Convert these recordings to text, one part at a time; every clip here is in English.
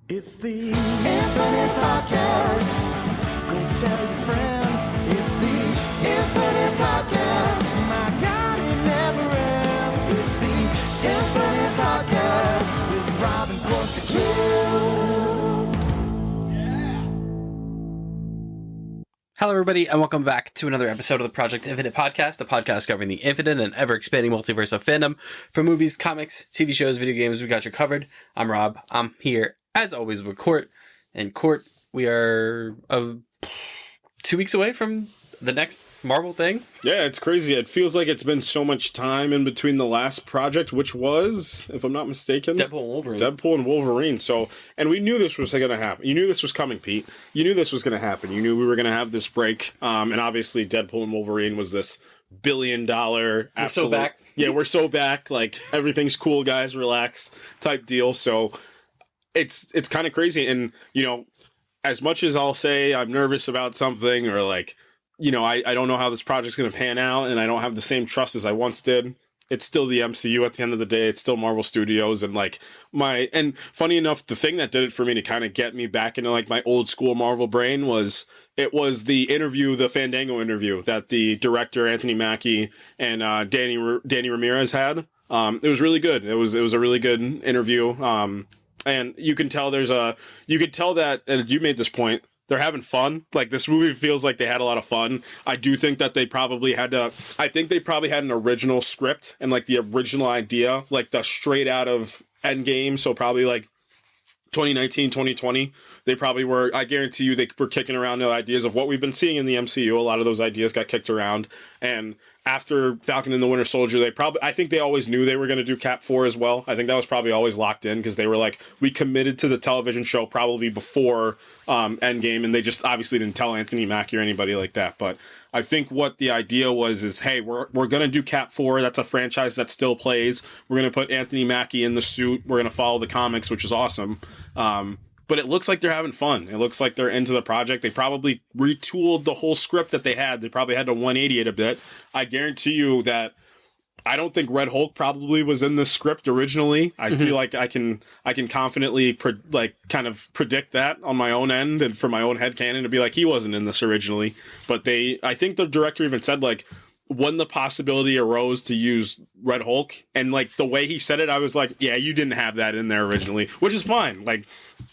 It's the Infinite Podcast. Go tell your friends. It's the Infinite Podcast. My God, it never ends. It's the Infinite Podcast with Rob and Court the Hello, everybody, and welcome back to another episode of the Project Infinite Podcast, the podcast covering the infinite and ever-expanding multiverse of fandom. For movies, comics, TV shows, video games, we got you covered. I'm Rob. I'm here, as always, with Court. And Court, we are 2 weeks away from the next Marvel thing. Yeah, it's crazy. It feels like it's been so much time in between the last project, which was, if I'm not mistaken, Deadpool and Wolverine. So, and we knew this was going to happen. You knew this was coming, Pete. You knew this was going to happen. You knew we were going to have this break. And obviously, Deadpool and Wolverine was this $1 billion. We're so back. Yeah, we're so back. Like, everything's cool, guys. Relax type deal. So, it's kind of crazy. And, you know, as much as I'll say I'm nervous about something or like, you know, I don't know how this project's going to pan out and I don't have the same trust as I once did. It's still the MCU at the end of the day. It's still Marvel Studios and like and funny enough, the thing that did it for me to kind of get me back into like my old school Marvel brain was the interview, the Fandango interview that the director Anthony Mackie and Danny Ramirez had. It was really good. It was a really good interview. And you can tell that, and you made this point, they're having fun. Like, this movie feels like they had a lot of fun. I do think that they probably had an original script and, like, the original idea, like, the straight out of Endgame, so probably, like, 2019, 2020. They probably were, I guarantee you, they were kicking around the ideas of what we've been seeing in the MCU. A lot of those ideas got kicked around. And after Falcon and the Winter Soldier, I think they always knew they were going to do Cap 4 as well. I think that was probably always locked in because they were like, we committed to the television show probably before Endgame, and they just obviously didn't tell Anthony Mackie or anybody like that. But I think what the idea was hey, we're going to do Cap 4. That's a franchise that still plays. We're going to put Anthony Mackie in the suit. We're going to follow the comics, which is awesome. But it looks like they're having fun. It looks like they're into the project. They probably retooled the whole script that they had. They probably had to 180 it a bit. I guarantee you that I don't think Red Hulk probably was in the script originally. I feel like I can confidently kind of predict that on my own end and for my own headcanon to be like, he wasn't in this originally. But I think the director even said like, when the possibility arose to use Red Hulk, and like the way he said it, I was like, yeah, you didn't have that in there originally, which is fine. Like,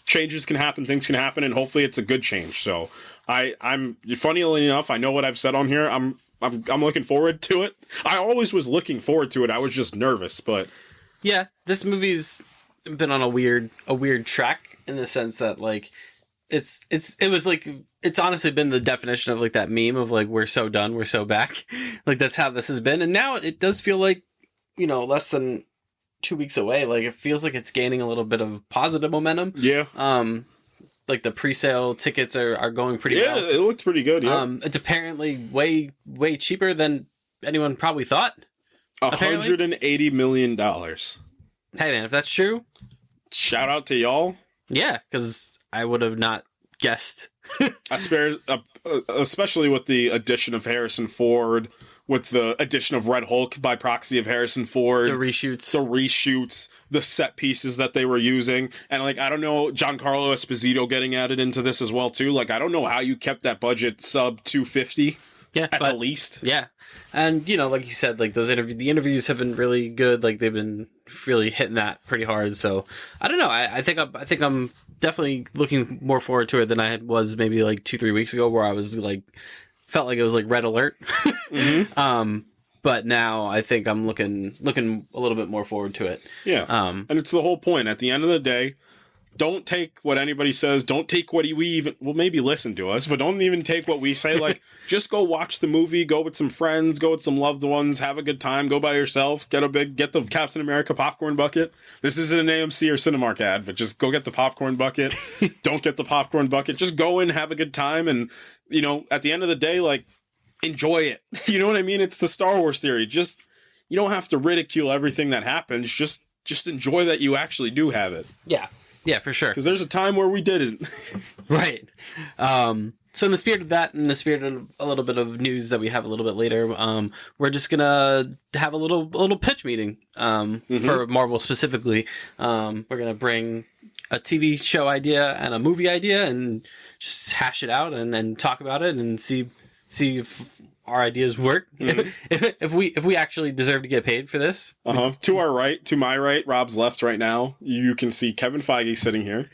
changes can happen, things can happen, and hopefully it's a good change. So I'm funnily enough, I know what I've said on here. I'm looking forward to it. I always was looking forward to it. I was just nervous, but yeah, this movie's been on a weird track in the sense that like it's honestly been the definition of like that meme of like, we're so done, we're so back. Like, that's how this has been. And now it does feel like, you know, less than 2 weeks away. Like, it feels like it's gaining a little bit of positive momentum. Yeah. Like the pre-sale tickets are going pretty well. Yeah, it looked pretty good. Yeah. It's apparently way cheaper than anyone probably thought. $180 million. Hey man, if that's true, shout out to y'all. Yeah, because I would have not guessed. Especially with the addition of Harrison Ford, with the addition of Red Hulk by proxy of Harrison Ford. The reshoots, the set pieces that they were using. And, like, I don't know, Giancarlo Esposito getting added into this as well, too. Like, I don't know how you kept that budget sub 250 at the least. Yeah. And, you know, like you said, like, the interviews have been really good. Like, they've been really hitting that pretty hard. So, I don't know. I think I'm definitely looking more forward to it than I was maybe like 2-3 weeks ago, where I was like, felt like it was like red alert. Mm-hmm. But now I think I'm looking a little bit more forward to it. Yeah. And it's the whole point. At the end of the day, don't take what anybody says. Don't take what maybe listen to us, but don't even take what we say. Like, just go watch the movie, go with some friends, go with some loved ones, have a good time, go by yourself, get the Captain America popcorn bucket. This isn't an AMC or Cinemark ad, but just go get the popcorn bucket. Don't get the popcorn bucket. Just go in, have a good time. And, you know, at the end of the day, like, enjoy it. You know what I mean? It's the Star Wars theory. You don't have to ridicule everything that happens. Just enjoy that you actually do have it. Yeah. Yeah, for sure. Because there's a time where we didn't. Right. So in the spirit of that, in the spirit of a little bit of news that we have a little bit later, we're just gonna have a little pitch meeting for Marvel specifically. We're gonna bring a TV show idea and a movie idea and just hash it out and talk about it and see if our ideas work. If we actually deserve to get paid for this. To our right, to my right, Rob's left right now, you can see Kevin Feige sitting here.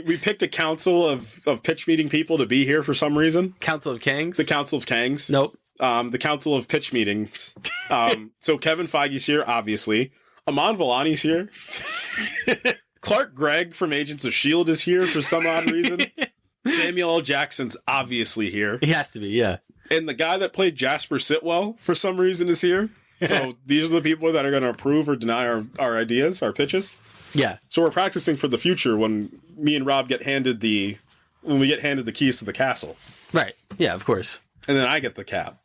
We picked a council of pitch meeting people to be here for some reason. Council of Kangs? The Council of Kangs. Nope. The Council of Pitch Meetings. So Kevin Feige's here, obviously. Aman Vellani's here. Clark Gregg from Agents of S.H.I.E.L.D. is here for some odd reason. Samuel L. Jackson's obviously here. He has to be, yeah. And the guy that played Jasper Sitwell, for some reason, is here. So these are the people that are going to approve or deny our ideas, our pitches. Yeah. So we're practicing for the future when me and Rob get handed the keys to the castle. Right. Yeah, of course. And then I get the cap.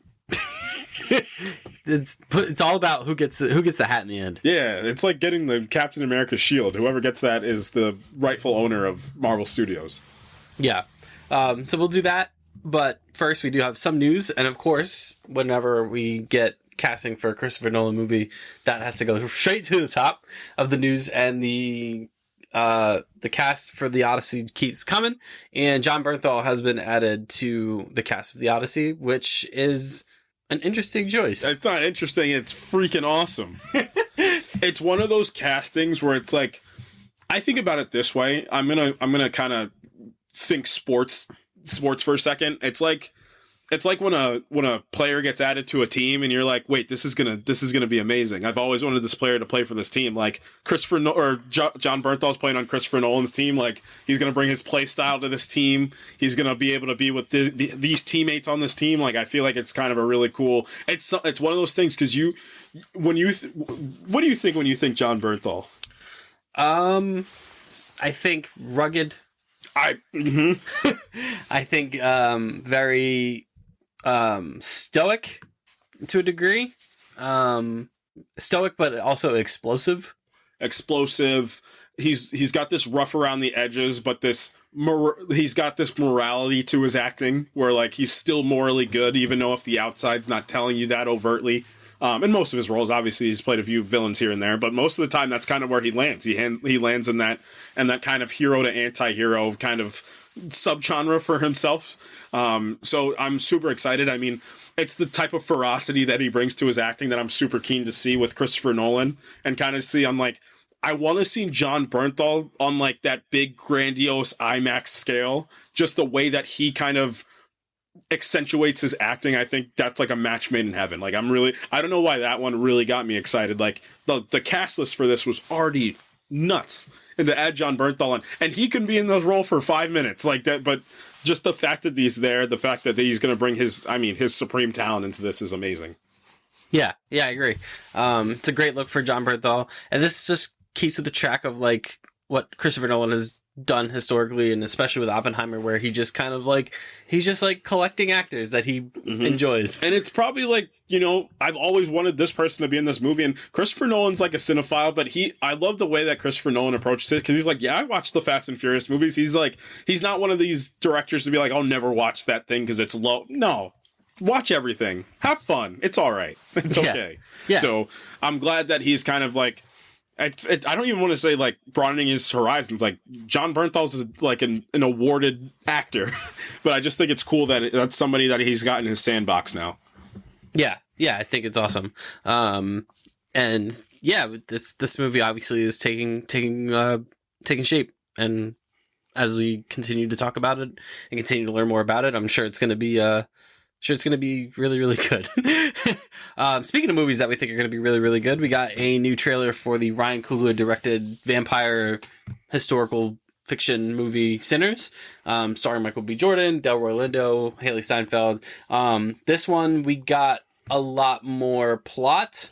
It's all about who gets the hat in the end. Yeah, it's like getting the Captain America shield. Whoever gets that is the rightful owner of Marvel Studios. Yeah. So we'll do that. But first, we do have some news. And of course, whenever we get casting for a Christopher Nolan movie, that has to go straight to the top of the news. And the cast for the Odyssey keeps coming. And Jon Bernthal has been added to the cast of the Odyssey, which is an interesting choice. It's not interesting. It's freaking awesome. It's one of those castings where it's like, I think about it this way. I'm gonna kind of think sports for a second. It's like when a player gets added to a team and you're like, wait, this is gonna be amazing. I've always wanted this player to play for this team. Like Jon Bernthal's playing on Christopher Nolan's team. Like, he's gonna bring his play style to this team. He's gonna be able to be with these teammates on this team. Like, I feel like it's kind of a really cool. It's one of those things because what do you think when you think Jon Bernthal? I think rugged. I think very stoic to a degree. Stoic, but also explosive. He's got this rough around the edges, but he's got this morality to his acting where, like, he's still morally good, even though if the outside's not telling you that overtly. In most of his roles, obviously, he's played a few villains here and there, but most of the time, that's kind of where he lands. He lands in that kind of hero to anti-hero kind of subgenre for himself. So I'm super excited. I mean, it's the type of ferocity that he brings to his acting that I'm super keen to see with Christopher Nolan and kind of see. I'm like, I want to see Jon Bernthal on like that big grandiose IMAX scale. Just the way that he kind of accentuates his acting. I think that's like a match made in heaven. Like, I don't know why that one really got me excited. Like, the cast list for this was already nuts, and to add Jon Bernthal on, and he can be in the role for 5 minutes like that, but just the fact that he's there, the fact that he's going to bring his supreme talent into this is amazing. Yeah, I agree. It's a great look for Jon Bernthal, and this just keeps with the track of like what Christopher Nolan has done historically, and especially with Oppenheimer, where he just kind of like, he's just like collecting actors that he enjoys. And it's probably like, I've always wanted this person to be in this movie, and Christopher Nolan's like a cinephile, but I love the way that Christopher Nolan approaches it, because he's like, yeah, I watched the Fast and Furious movies. He's like, he's not one of these directors to be like, I'll never watch that thing because it's low. No. Watch everything. Have fun. It's all right. It's okay. Yeah. So I'm glad that he's kind of like, I don't even want to say like broadening his horizons. Like, Jon Bernthal's like an awarded actor, but I just think it's cool that that's somebody that he's got in his sandbox now. Yeah, I think it's awesome. And yeah, this movie obviously is taking shape, and as we continue to talk about it and continue to learn more about it, I'm sure it's going to be really, really good. Speaking of movies that we think are going to be really, really good, we got a new trailer for the Ryan Coogler directed vampire historical fiction movie Sinners, starring Michael B. Jordan, Delroy Lindo, Haley Steinfeld. This one, we got a lot more plot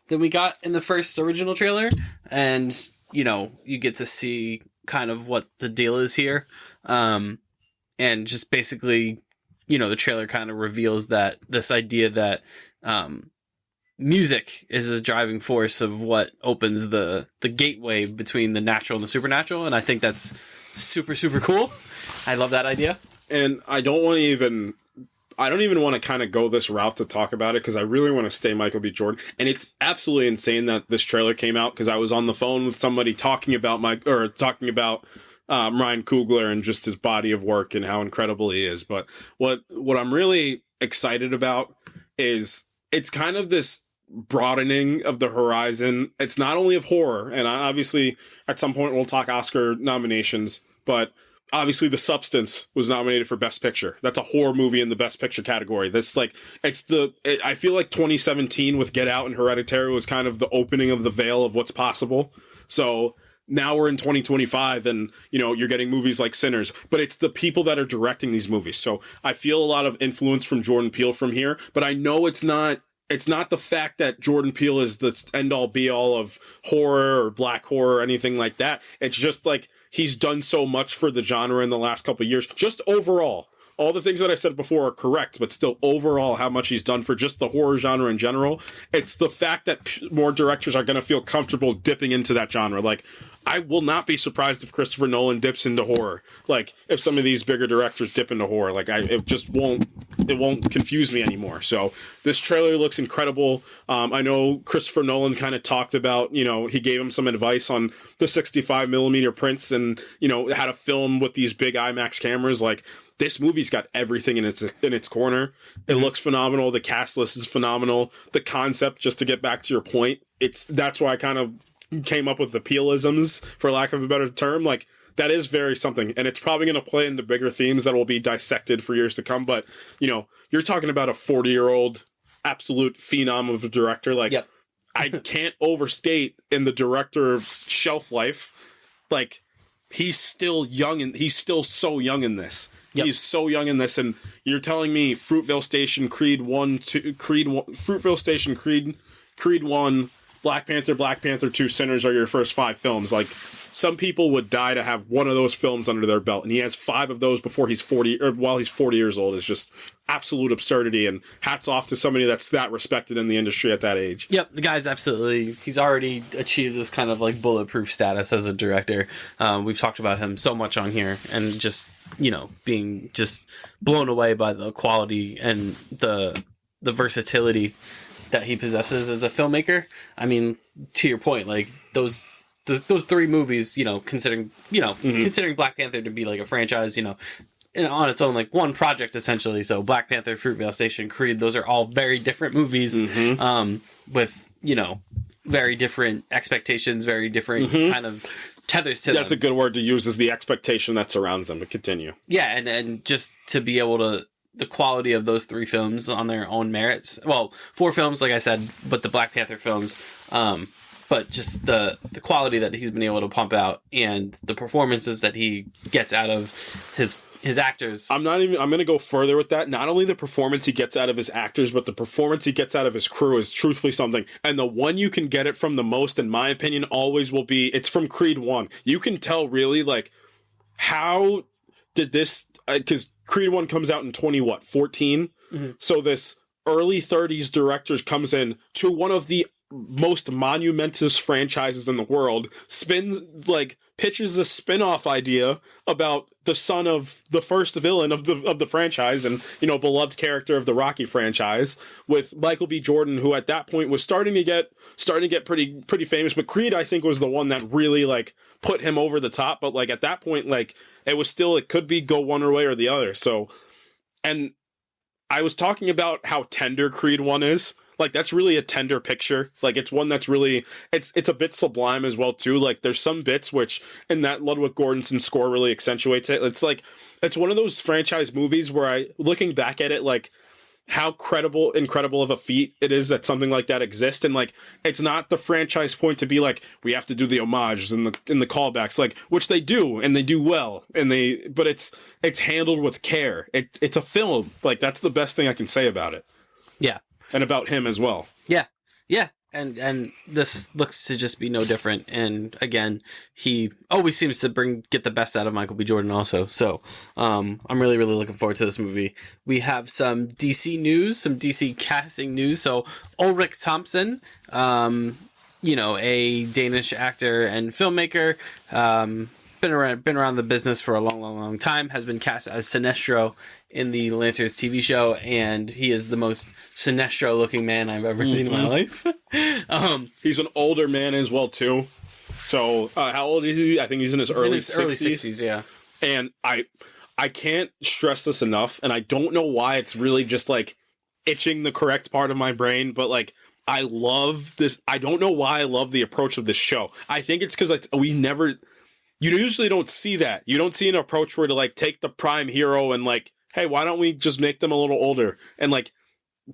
than we got in the first original trailer, and you get to see kind of what the deal is here, and just basically, the trailer kind of reveals that this idea that music is a driving force of what opens the gateway between the natural and the supernatural. And I think that's super, super cool. I love that idea. And I don't want to even I don't even want to kind of go this route to talk about it because I really want to stay Michael B. Jordan. And it's absolutely insane that this trailer came out because I was on the phone with somebody talking about Ryan Coogler and just his body of work and how incredible he is. But what I'm really excited about is it's kind of this broadening of the horizon. It's not only of horror, and obviously at some point we'll talk Oscar nominations, but obviously The Substance was nominated for Best Picture. That's a horror movie in the Best Picture category. That's like, I feel like 2017 with Get Out and Hereditary was kind of the opening of the veil of what's possible. So now we're in 2025 and, you know, you're getting movies like Sinners, but it's the people that are directing these movies. So I feel a lot of influence from Jordan Peele from here, but I know it's not the fact that Jordan Peele is the end-all be-all of horror or black horror or anything like that. It's just like he's done so much for the genre in the last couple of years. Just overall, all the things that I said before are correct, but still overall how much he's done for just the horror genre in general. It's the fact that more directors are going to feel comfortable dipping into that genre. Like, I will not be surprised if Christopher Nolan dips into horror. Like, if some of these bigger directors dip into horror, like, it won't confuse me anymore. So this trailer looks incredible. I know Christopher Nolan kind of talked about, you know, he gave him some advice on the 65 millimeter prints and, you know, how to film with these big IMAX cameras. Like, this movie's got everything in its corner. It looks phenomenal. The cast list is phenomenal. The concept, just to get back to your point, that's why I kind of came up with the Peelisms, for lack of a better term. Like, that is very something, and it's probably going to play into bigger themes that will be dissected for years to come. But, you know, you're talking about a 40-year-old absolute phenom of a director. Like, yep. I can't overstate in the director shelf life. Like, he's still young, and he's still so young in this. Yep. He's so young in this, and you're telling me Fruitvale Station, Creed 1, Fruitvale Station, Creed 1, Black Panther 2, Sinners are your first 5 films. Like, some people would die to have one of those films under their belt, and he has 5 of those before he's 40, or while he's 40 years old. Is just absolute absurdity, and hats off to somebody that's that respected in the industry at that age. Yep, the guy's he's already achieved this kind of like bulletproof status as a director. We've talked about him so much on here, and just, you know, being just blown away by the quality and the versatility that he possesses as a filmmaker. I mean, to your point, like those 3 movies, you know, considering Black Panther to be like a franchise, you know, on its own, like one project essentially. So Black Panther, Fruitvale Station, Creed, those are all very different movies, with, you know, very different expectations, very different kind of tethers to them. That's a good word to use, is the expectation that surrounds them. To continue. Yeah, and just to be able to, the quality of those 3 films on their own merits. Well, 4 films, like I said, but the Black Panther films, but just the quality that he's been able to pump out and the performances that he gets out of his actors. I'm going to go further with that. Not only the performance he gets out of his actors, but the performance he gets out of his crew is truthfully something. And the one you can get it from the most, in my opinion, always will be, it's from Creed 1. You can tell really, like, how did this, because Creed 1 comes out in 14? So this early 30s director comes in to one of the most monumentous franchises in the world, pitches the spin-off idea about the son of the first villain of the franchise and, you know, beloved character of the Rocky franchise, with Michael B. Jordan, who at that point was starting to get pretty famous. But Creed, I think, was the one that really, like, put him over the top. But, like, at that point, like, it could be go one way or the other. So, and I was talking about how tender Creed 1 is. Like, that's really a tender picture. Like, it's one that's really, it's a bit sublime as well, too. Like, there's some bits which, and that Ludwig Göransson score really accentuates it. It's like, it's one of those franchise movies where looking back at it, like, how incredible of a feat it is that something like that exists. And, like, it's not the franchise point to be like, we have to do the homages and the callbacks, like, which they do, and they do well, but it's handled with care. It's a film. Like, that's the best thing I can say about it. Yeah. And about him as well. Yeah. And this looks to just be no different. And again, he always seems to get the best out of Michael B. Jordan also. So I'm really, really looking forward to this movie. We have some DC news, some DC casting news. So Ulrich Thompson, you know, a Danish actor and filmmaker, been been around the business for a long time, has been cast as Sinestro in the Lanterns TV show, and he is the most Sinestro-looking man I've ever seen in my life. He's an older man as well, too. So, how old is he? I think he's in his early 60s. Yeah. And I can't stress this enough, and I don't know why it's really just, like, itching the correct part of my brain, but, like, I love this. I don't know why I love the approach of this show. I think it's because you usually don't see that. You don't see an approach where to, like, take the prime hero and, like, hey, why don't we just make them a little older and, like,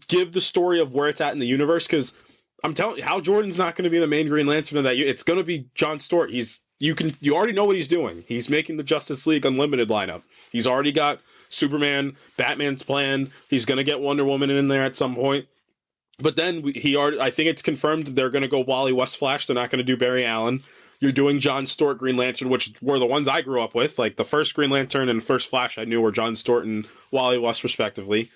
give the story of where it's at in the universe? Because I'm telling you, Hal Jordan's not going to be the main Green Lantern of that year. It's going to be John Stewart. You already know what he's doing. He's making the Justice League Unlimited lineup. He's already got Superman, Batman's plan. He's going to get Wonder Woman in there at some point. But then I think it's confirmed they're going to go Wally West Flash. They're not going to do Barry Allen. You're doing John Stewart Green Lantern, which were the ones I grew up with. Like the first Green Lantern and first Flash I knew were John Stewart and Wally West respectively.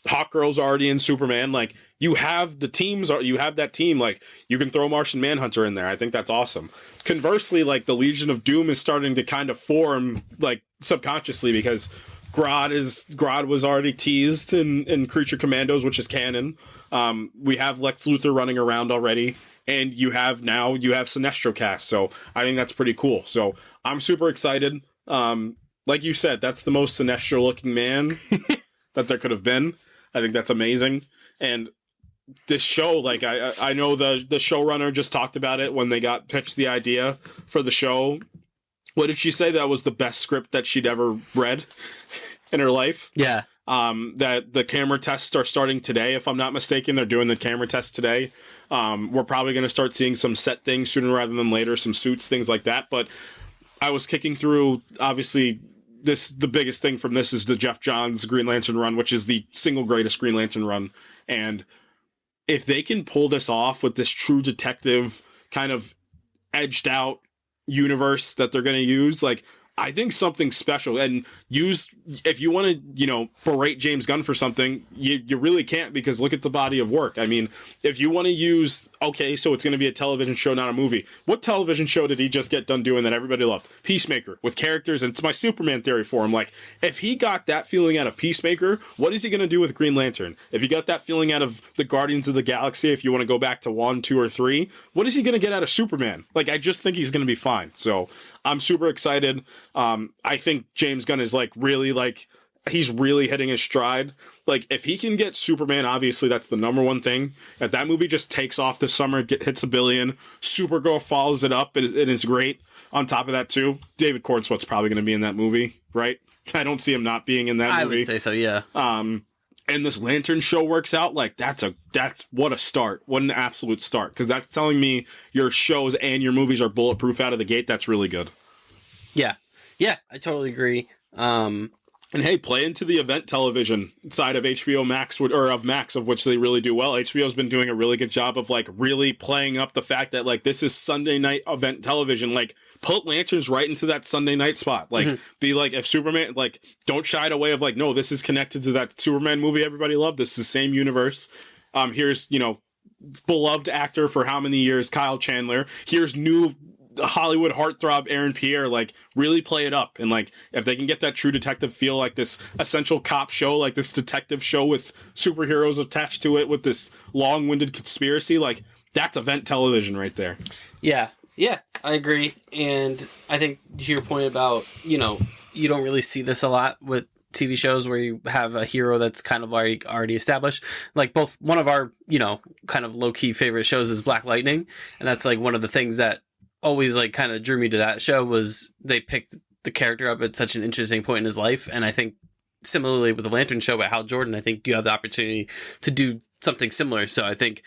Hawkgirl's already in Superman. Like you have that team. Like you can throw Martian Manhunter in there. I think that's awesome. Conversely, like the Legion of Doom is starting to kind of form like subconsciously because Grodd was already teased in Creature Commandos, which is canon. We have Lex Luthor running around already, and you have Sinestro cast, so I think that's pretty cool. So I'm super excited. Like you said, that's the most Sinestro looking man that there could have been. I think that's amazing. And this show, like I know the showrunner just talked about it when they got pitched the idea for the show. What did she say? That was the best script that she'd ever read in her life. Yeah. That the camera tests are starting today, if I'm not mistaken. They're doing the camera tests today. We're probably going to start seeing some set things sooner rather than later, some suits, things like that. But I was kicking through, obviously, the biggest thing from this is the Jeff Johns Green Lantern run, which is the single greatest Green Lantern run. And if they can pull this off with this true detective kind of edged out universe that they're going to use, like, I think something special. And if you want to, berate James Gunn for something, you really can't, because look at the body of work. I mean, if you want to use, okay, so it's going to be a television show, not a movie. What television show did he just get done doing that everybody loved? Peacemaker, with characters, and it's my Superman theory for him. Like, if he got that feeling out of Peacemaker, what is he going to do with Green Lantern? If he got that feeling out of the Guardians of the Galaxy, if you want to go back to 1, 2, or 3, what is he going to get out of Superman? Like, I just think he's going to be fine. So I'm super excited. I think James Gunn is he's really hitting his stride. Like, if he can get Superman, obviously that's the number one thing. If that movie just takes off this summer, hits $1 billion, Supergirl follows it up, it is great. On top of that too, David Cornsweet's probably going to be in that movie, right? I don't see him not being in that movie. I would say so, yeah. And this Lantern show works out, like that's what a start. What an absolute start. Because that's telling me your shows and your movies are bulletproof out of the gate. That's really good. Yeah. Yeah, I totally agree. And hey, play into the event television side of HBO Max, of Max, of which they really do well. HBO's been doing a really good job of like really playing up the fact that like this is Sunday night event television. Like, put Lanterns right into that Sunday night spot. Like, be like, if Superman, like, don't shy it away of like, no, this is connected to that Superman movie everybody loved. This is the same universe. Here's, beloved actor for how many years, Kyle Chandler. Here's new Hollywood heartthrob Aaron Pierre. Like, really play it up. And like, if they can get that True Detective feel, like this essential cop show, like this detective show with superheroes attached to it, with this long-winded conspiracy, like, that's event television right there. Yeah, I agree. And I think to your point about, you don't really see this a lot with TV shows where you have a hero that's kind of already established. Like, one of our, kind of low-key favorite shows is Black Lightning. And that's like one of the things that always like kind of drew me to that show, was they picked the character up at such an interesting point in his life. And I think similarly with the Lantern show at Hal Jordan, I think you have the opportunity to do something similar. So I think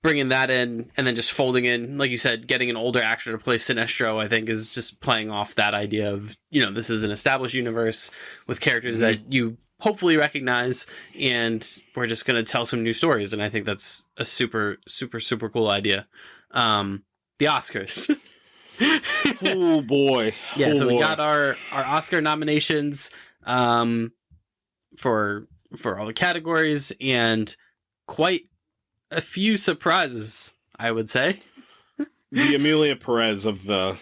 bringing that in and then just folding in, like you said, getting an older actor to play Sinestro, I think is just playing off that idea of, this is an established universe with characters that you hopefully recognize, and we're just going to tell some new stories. And I think that's a super, super, super cool idea. The Oscars. Oh boy. Yeah, so we got our Oscar nominations for all the categories, and quite a few surprises, I would say. The Emilia Perez of the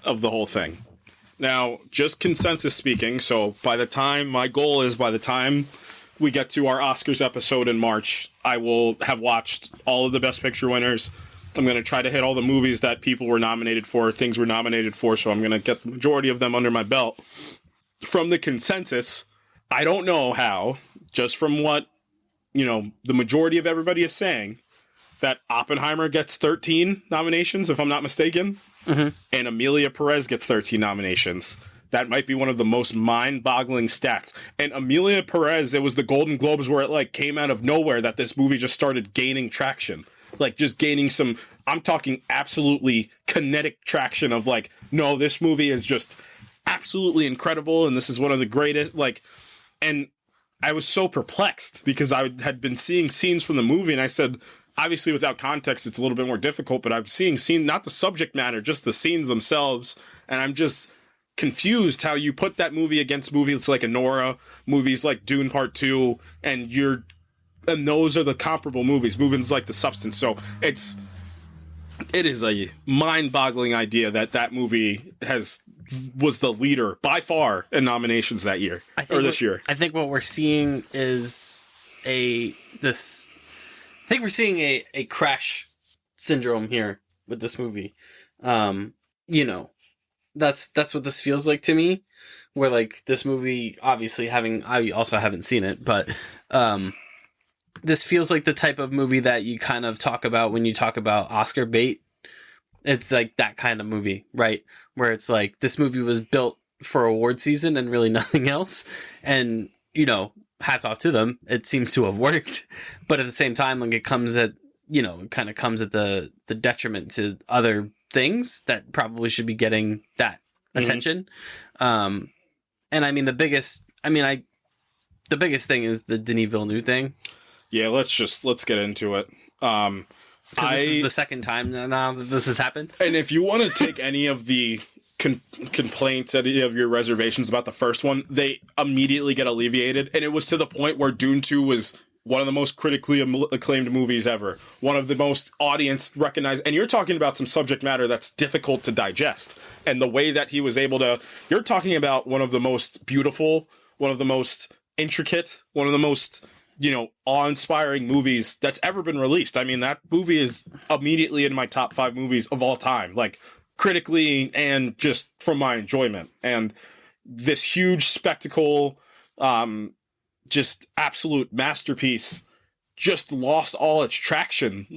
whole thing. Now, just consensus speaking, so my goal is by the time we get to our Oscars episode in March, I will have watched all of the Best Picture winners. I'm going to try to hit all the movies that people were nominated for, things were nominated for, so I'm going to get the majority of them under my belt. From the consensus, I don't know how, just from what, the majority of everybody is saying, that Oppenheimer gets 13 nominations, if I'm not mistaken, and Emilia Perez gets 13 nominations. That might be one of the most mind-boggling stats. And Emilia Perez, it was the Golden Globes where it came out of nowhere that this movie just started gaining traction. Just gaining some, I'm talking absolutely kinetic traction of no, this movie is just absolutely incredible and this is one of the greatest, and I was so perplexed because I had been seeing scenes from the movie and I said, obviously without context, it's a little bit more difficult, but I'm seeing not the subject matter, just the scenes themselves. And I'm just confused how you put that movie against movies like Anora, movies like Dune Part 2, and those are the comparable movies like The Substance. So it is a mind-boggling idea that movie was the leader by far in nominations this year. I think what we're seeing is a Crash syndrome here with this movie. That's what this feels like to me, where this movie, obviously I also haven't seen it, but this feels like the type of movie that you kind of talk about when you talk about Oscar bait. It's that kind of movie, right? Where it's this movie was built for award season and really nothing else. And, hats off to them. It seems to have worked. But at the same time, it comes at, it kind of comes at the detriment to other things that probably should be getting that attention. And I mean, the biggest thing is the Denis Villeneuve thing. Yeah, let's get into it. This is the second time now that this has happened. And if you want to take any of the complaints, any of your reservations about the first one, they immediately get alleviated. And it was to the point where Dune 2 was one of the most critically acclaimed movies ever. One of the most audience recognized. And you're talking about some subject matter that's difficult to digest. And the way that he was able to... You're talking about one of the most beautiful, one of the most intricate, one of the most... awe-inspiring movies that's ever been released. I mean, that movie is immediately in my top 5 movies of all time, critically and just from my enjoyment. And this huge spectacle, just absolute masterpiece, just lost all its traction,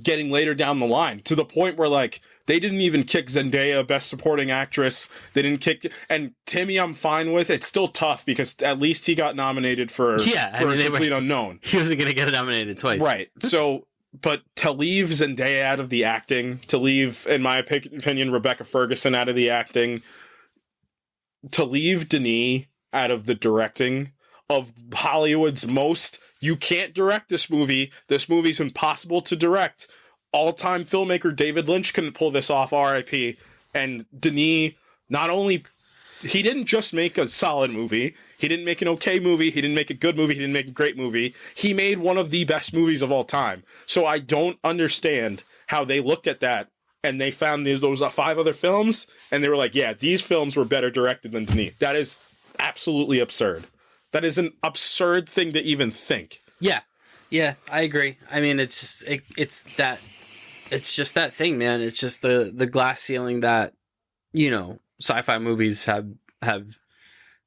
getting later down the line, to the point where, they didn't even kick Zendaya Best Supporting Actress. They didn't kick... And Timmy, I'm fine with. It's still tough because at least he got nominated for A Complete Unknown. He wasn't going to get nominated twice. Right. So, but to leave Zendaya out of the acting, to leave, in my opinion, Rebecca Ferguson out of the acting, to leave Denis out of the directing of Hollywood's most... You can't direct this movie. This movie's impossible to direct. All-time filmmaker David Lynch couldn't pull this off, R.I.P. And Denis, not only... He didn't just make a solid movie. He didn't make an okay movie. He didn't make a good movie. He didn't make a great movie. He made one of the best movies of all time. So I don't understand how they looked at that and they found those 5 other films and they were like, yeah, these films were better directed than Denis. That is absolutely absurd. That is an absurd thing to even think. Yeah, I agree. I mean, it's just that thing, man. It's just the glass ceiling that, sci-fi movies have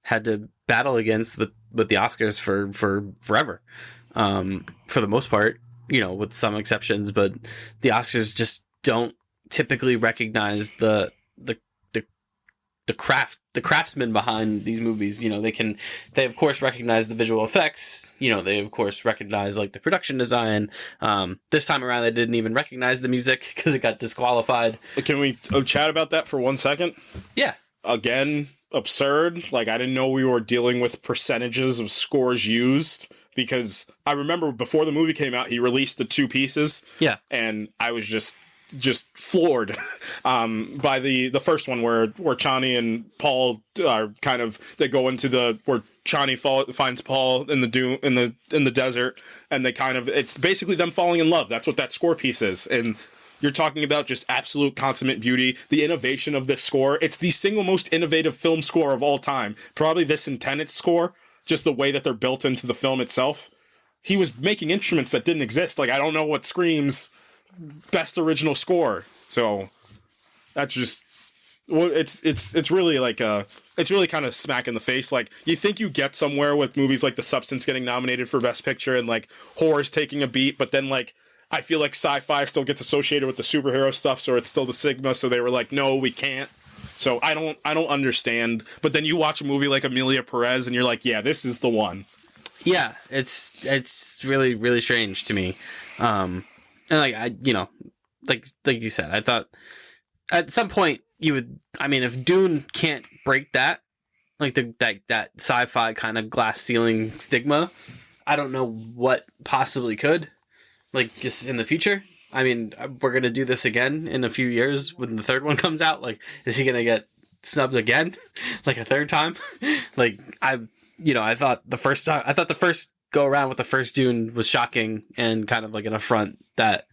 had to battle against with the Oscars for forever. For the most part, with some exceptions, but the Oscars just don't typically recognize the craftsmen behind these movies. They of course recognize the visual effects, they of course recognize the production design. This time around they didn't even recognize the music because it got disqualified. Can we chat about that for 1 second? Yeah. Again, absurd. I didn't know we were dealing with percentages of scores used, because I remember before the movie came out, he released the 2 pieces. Yeah. And I was just floored by the first one where Chani and Paul are they go into where Chani finds Paul in the desert, and they it's basically them falling in love. That's what that score piece is. And You're talking about just absolute consummate beauty, the innovation of this score. It's the single most innovative film score of all time. Probably this and Tenet's score, just the way that they're built into the film itself. He was making instruments that didn't exist. Like, I don't know what screams best original score. So that's just, well, it's really like it's really kind of smack in the face. Like, you think you get somewhere with movies like The Substance getting nominated for Best Picture and like horror's taking a beat, but then like I feel like sci-fi still gets associated with the superhero stuff, so it's still the Sigma. So they were like, no, we can't. So I don't understand. But then you watch a movie like Emilia Perez, and you're like, yeah, this is the one. Yeah, it's really, really strange to me. And like like you said, I thought at some point you would. I mean, if Dune can't break that, like that sci-fi kind of glass ceiling stigma, I don't know what possibly could. Like, just in the future. I mean, we're going to do this again in a few years when the third one comes out. Like, is he going to get snubbed again? Like, a third time? Like, I thought the first go around with the first Dune was shocking and kind of like an affront that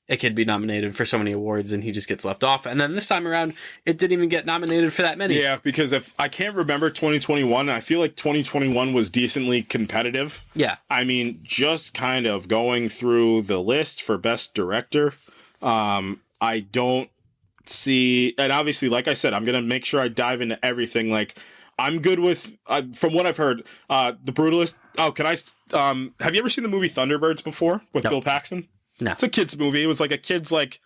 it could be nominated for so many awards and he just gets left off. And then this time around, it didn't even get nominated for that many. Yeah, because if I can't remember 2021, I feel like 2021 was decently competitive. Yeah. I mean, just kind of going through the list for Best Director, I don't see, and obviously, like I said, I'm going to make sure I dive into everything. Like, I'm good with, from what I've heard, The Brutalist. Oh, can I, have you ever seen the movie Thunderbirds before with Bill Paxton? No. It's a kid's movie. It was like a kid's like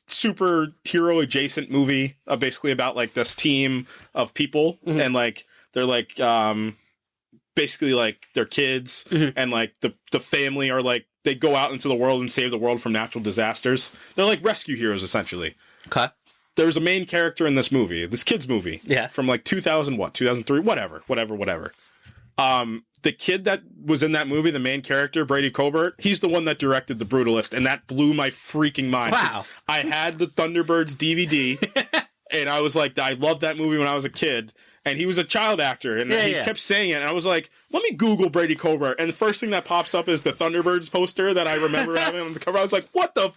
superhero adjacent movie, basically about like this team of people, and like they're like basically like they're kids, and like the family are like they go out into the world and save the world from natural disasters. They're like rescue heroes essentially. Okay. There's a main character in this movie, this kid's movie, from like 2003, whatever. The kid that was in that movie, the main character, Brady Colbert, he's the one that directed The Brutalist, and that blew my freaking mind. Wow. I had the Thunderbirds DVD, and I was like, I loved that movie when I was a kid, and he was a child actor, and he kept saying it, and I was like, let me Google Brady Colbert, and the first thing that pops up is the Thunderbirds poster that I remember having on the cover. I was like, what the?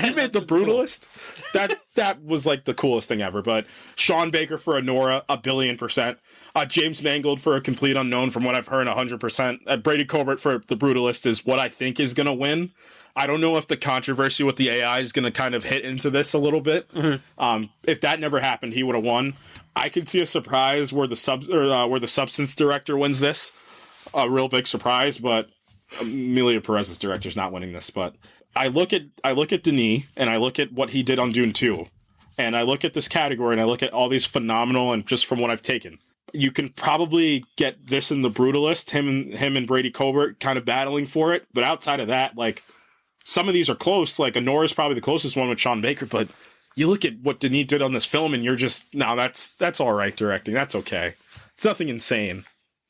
You made The Brutalist? Cool. That was like the coolest thing ever, but Sean Baker for Anora, 1,000,000,000%. James Mangold for A Complete Unknown, from what I've heard, 100%. Brady Colbert for The Brutalist is what I think is going to win. I don't know if the controversy with the AI is going to kind of hit into this a little bit. If that never happened, he would have won. I could see a surprise where the Substance director wins this. A real big surprise, but Emilia Perez's director's not winning this. But I look at Denis, and I look at what he did on Dune 2, and I look at this category, and I look at all these phenomenal, and just from what I've taken, you can probably get this in The Brutalist, him and Brady Colbert kind of battling for it. But outside of that, like, some of these are close. Like, Anora's probably the closest one with Sean Baker. But you look at what Denis did on this film, and you're just, no, that's all right directing. That's okay. It's nothing insane.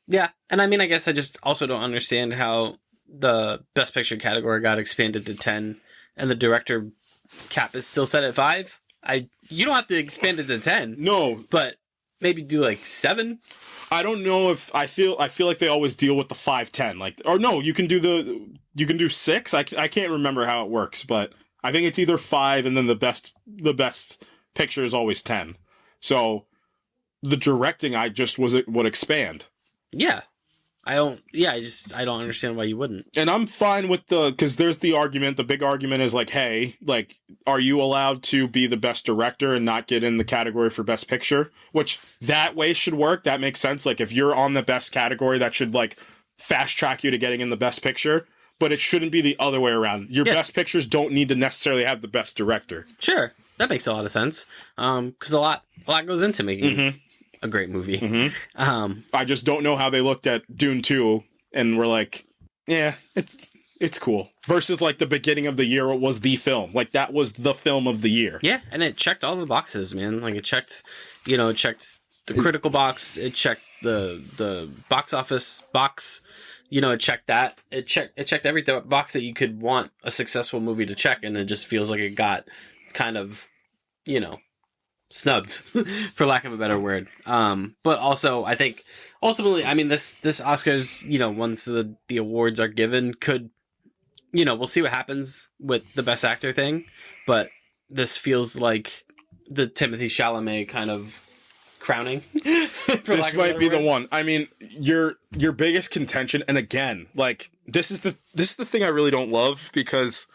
Yeah, and I mean, I guess I just also don't understand how the Best Picture category got expanded to 10, and the director cap is still set at 5. You don't have to expand it to 10. No, but maybe do like 7. I don't know if I feel like they always deal with the 5-10, like, or no, you can do 6. I can't remember how it works, but I think it's either 5 and then the best picture is always 10. So the directing would expand. Yeah. I don't understand why you wouldn't. And I'm fine with because there's the big argument is like, hey, like, are you allowed to be the best director and not get in the category for best picture? Which that way should work. That makes sense. Like, if you're on the best category, that should like fast track you to getting in the best picture. But it shouldn't be the other way around. Your best pictures don't need to necessarily have the best director. Sure. That makes a lot of sense. Because a lot goes into making a great movie. I just don't know how they looked at Dune 2 and were like, yeah, it's cool. Versus like the beginning of the year, it was the film. Like, that was the film of the year. Yeah, and it checked all the boxes, man. Like, it checked the critical box, it checked the box office box. It checked that. It checked every box that you could want a successful movie to check, and it just feels like it got kind of, snubbed, for lack of a better word. But also, I think ultimately, I mean, this Oscars, once the awards are given, could, we'll see what happens with the Best Actor thing. But this feels like the Timothée Chalamet kind of crowning. This might be the one. I mean, your biggest contention, and again, like this is the thing I really don't love, because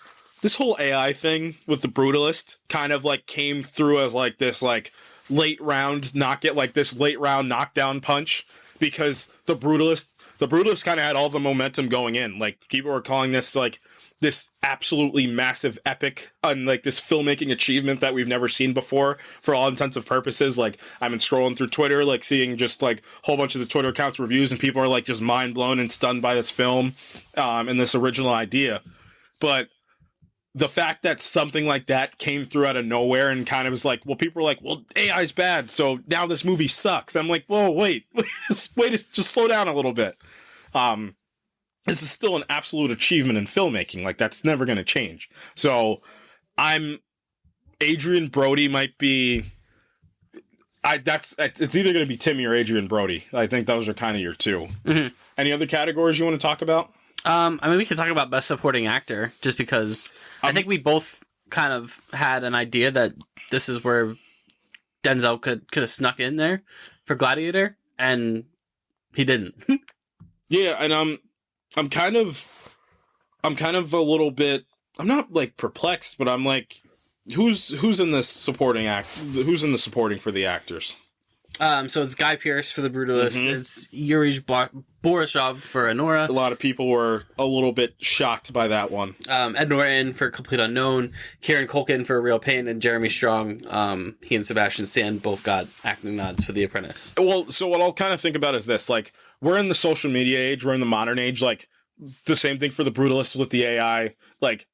this whole AI thing with the Brutalist kind of like came through as like this like late round knockdown punch, because the Brutalist kind of had all the momentum going in. Like people were calling this like this absolutely massive epic and like this filmmaking achievement that we've never seen before for all intents and purposes. Like I've been scrolling through Twitter, like seeing just like a whole bunch of the Twitter accounts reviews, and people are like just mind blown and stunned by this film and this original idea. But the fact that something like that came through out of nowhere and kind of was like, well, people were like, well, AI's bad, so now this movie sucks. I'm like, whoa, wait, just slow down a little bit. This is still an absolute achievement in filmmaking. Like, that's never going to change. So, Adrian Brody might be... it's either going to be Timmy or Adrian Brody. I think those are kind of your two. Mm-hmm. Any other categories you want to talk about? I mean, we could talk about Best Supporting Actor, just because I think we both kind of had an idea that this is where Denzel could have snuck in there for Gladiator, and he didn't. Yeah, and I'm kind of a little bit, I'm not like perplexed, but I'm like, who's in this supporting who's in the supporting for the actors? So it's Guy Pearce for the Brutalist. Mm-hmm. It's Yuri Borisov for Anora. A lot of people were a little bit shocked by that one. Ed Norton for Complete Unknown, Kieran Culkin for Real Pain, and Jeremy Strong. He and Sebastian Stan both got acting nods for The Apprentice. Well, so what I'll kind of think about is this, like, we're in the social media age, we're in the modern age, like, the same thing for the Brutalist with the AI. Like,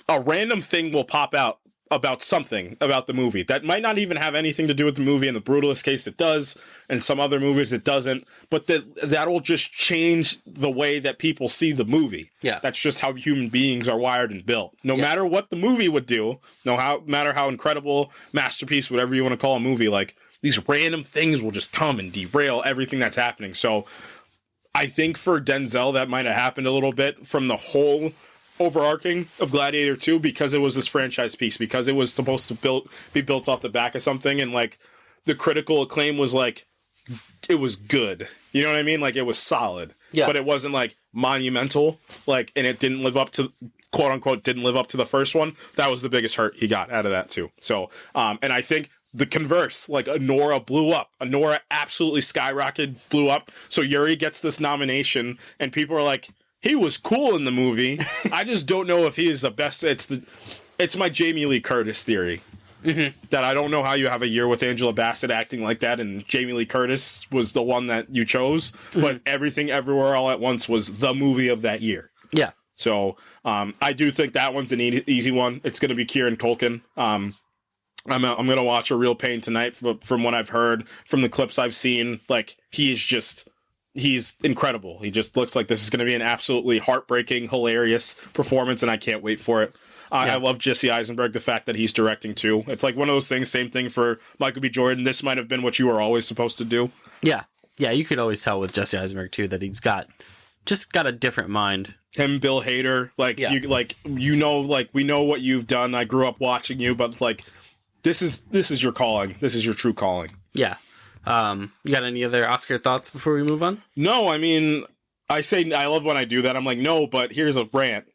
a random thing will pop out about something about the movie that might not even have anything to do with the movie. In the Brutalist case, it does. In some other movies, it doesn't. But that will just change the way that people see the movie. Yeah. That's just how human beings are wired and built. No matter what the movie would do, no matter how incredible, masterpiece, whatever you want to call a movie, like, these random things will just come and derail everything that's happening. So I think for Denzel, that might have happened a little bit from the whole overarching of Gladiator 2, because it was this franchise piece, because it was supposed to be built off the back of something, and like the critical acclaim was like, it was good, you know what I mean, like it was solid, but it wasn't like monumental, like, and it didn't live up to, quote unquote, didn't live up to the first one. That was the biggest hurt he got out of that too. So and I think the converse, like Anora blew up. Anora absolutely skyrocketed, blew up. So Yuri gets this nomination, and people are like, he was cool in the movie. I just don't know if he is the best. It's my Jamie Lee Curtis theory. Mm-hmm. That I don't know how you have a year with Angela Bassett acting like that, and Jamie Lee Curtis was the one that you chose, but Everything Everywhere All at Once was the movie of that year. Yeah. So I do think that one's an easy one. It's going to be Kieran Culkin. I'm going to watch A Real Pain tonight, but from what I've heard, from the clips I've seen, like, he's incredible. He just looks like this is going to be an absolutely heartbreaking, hilarious performance, and I can't wait for it. I love Jesse Eisenberg, the fact that he's directing too. It's like one of those things, same thing for Michael B. Jordan. This might have been what you were always supposed to do. Yeah. Yeah, you could always tell with Jesse Eisenberg too that he's got a different mind. Him, Bill Hader, we know what you've done. I grew up watching you, but like, this is your calling. This is your true calling. Yeah. You got any other Oscar thoughts before we move on? No, I mean, I say I love when I do that. I'm like, no, but here's a rant.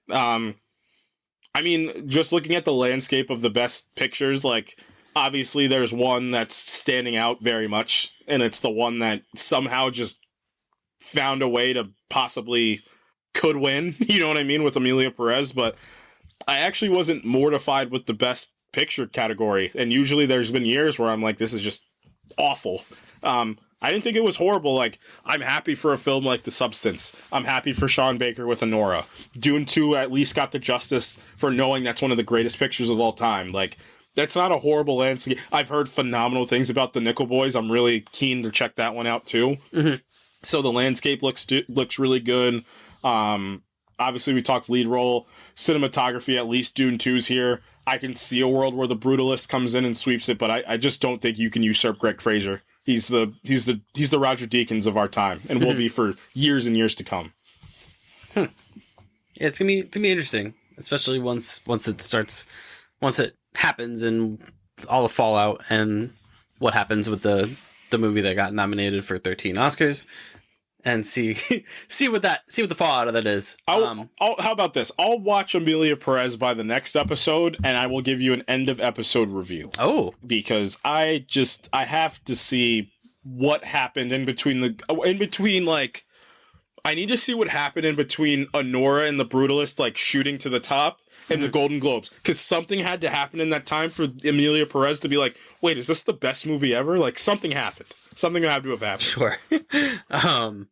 I mean, just looking at the landscape of the best pictures, like, obviously there's one that's standing out very much, and it's the one that somehow just found a way to possibly could win, you know what I mean, with Emilia Perez, but I actually wasn't mortified with the best picture category, and usually there's been years where I'm like, this is just awful. I didn't think it was horrible. Like, I'm happy for a film like The Substance. I'm happy for Sean Baker with Anora. Dune 2 at least got the justice for knowing that's one of the greatest pictures of all time. Like, that's not a horrible landscape. I've heard phenomenal things about The Nickel Boys. I'm really keen to check that one out too. Mm-hmm. So the landscape looks really good. Obviously we talked lead role, cinematography. At least Dune 2's here. I can see a world where the Brutalist comes in and sweeps it, but I just don't think you can usurp Greg Fraser. He's the Roger Deakins of our time, and will be for years and years to come. Yeah, it's gonna be interesting, especially once it happens and all the fallout and what happens with the movie that got nominated for 13 Oscars, and see what the fallout of that is. How about this? I'll watch Emilia Perez by the next episode, and I will give you an end of episode review. Oh, because I have to see what happened in between like. I need to see what happened in between Honora and the Brutalist, like, shooting to the top and the Golden Globes. Because something had to happen in that time for Emilia Perez to be like, wait, is this the best movie ever? Like, something happened. Something had to have happened. Sure. All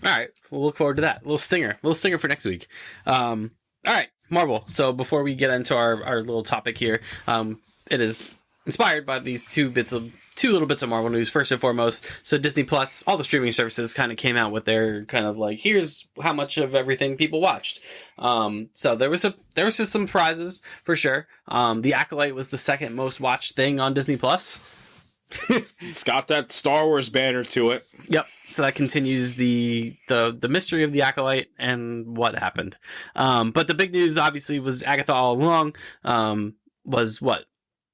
right. We'll look forward to that. Little stinger for next week. All right. Marvel. So before we get into our little topic here, it is inspired by these two little bits of Marvel news. First and foremost, so Disney Plus, all the streaming services kind of came out with their kind of like, here's how much of everything people watched. So there was just some prizes for sure. The Acolyte was the second most watched thing on Disney Plus. It's got that Star Wars banner to it. Yep. So that continues the mystery of the Acolyte and what happened. But the big news obviously was Agatha All Along. Was what?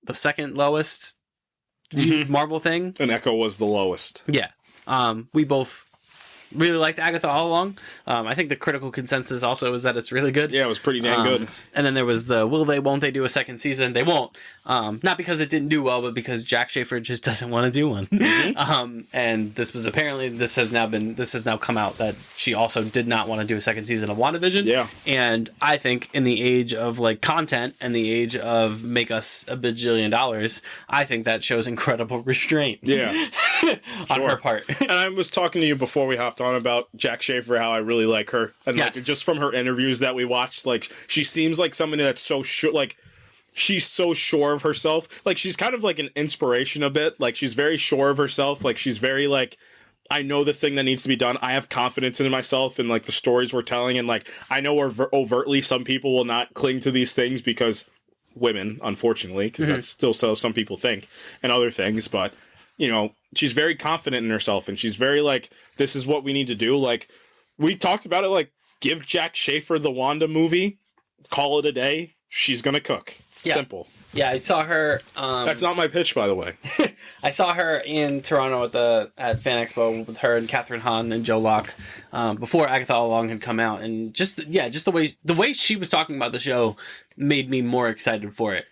The second lowest viewed Marvel thing. And Echo was the lowest. Yeah. We both really liked Agatha All Along. I think the critical consensus also is that it's really good. Yeah, it was pretty dang good. And then there was the will they, won't they do a second season? They won't. Not because it didn't do well, but because Jack Schaffer just doesn't want to do one. And this was apparently, this has now come out that she also did not want to do a second season of WandaVision. Yeah. And I think in the age of like content and the age of make us $1 bajillion, I think that shows incredible restraint. Yeah. on her part. And I was talking to you before we hopped on about Jack Schaffer, how I really like her. And yes. like, just from her interviews that we watched, like, she seems like somebody that's so sure, like, she's so sure of herself. Like, she's kind of like an inspiration a bit. Like, she's very sure of herself. Like, she's very like, I know the thing that needs to be done. I have confidence in myself and like the stories we're telling. And like, I know overtly some people will not cling to these things because women, unfortunately, because that's still so some people think and other things. But, you know, she's very confident in herself and she's very like, this is what we need to do. Like, we talked about it, like, give Jack Schaffer the Wanda movie, call it a day. She's going to cook. Yeah. Simple. Yeah, I saw her. That's not my pitch, by the way. I saw her in Toronto at Fan Expo with her and Catherine Hahn and Joe Locke before Agatha All Along had come out, and just the way she was talking about the show made me more excited for it.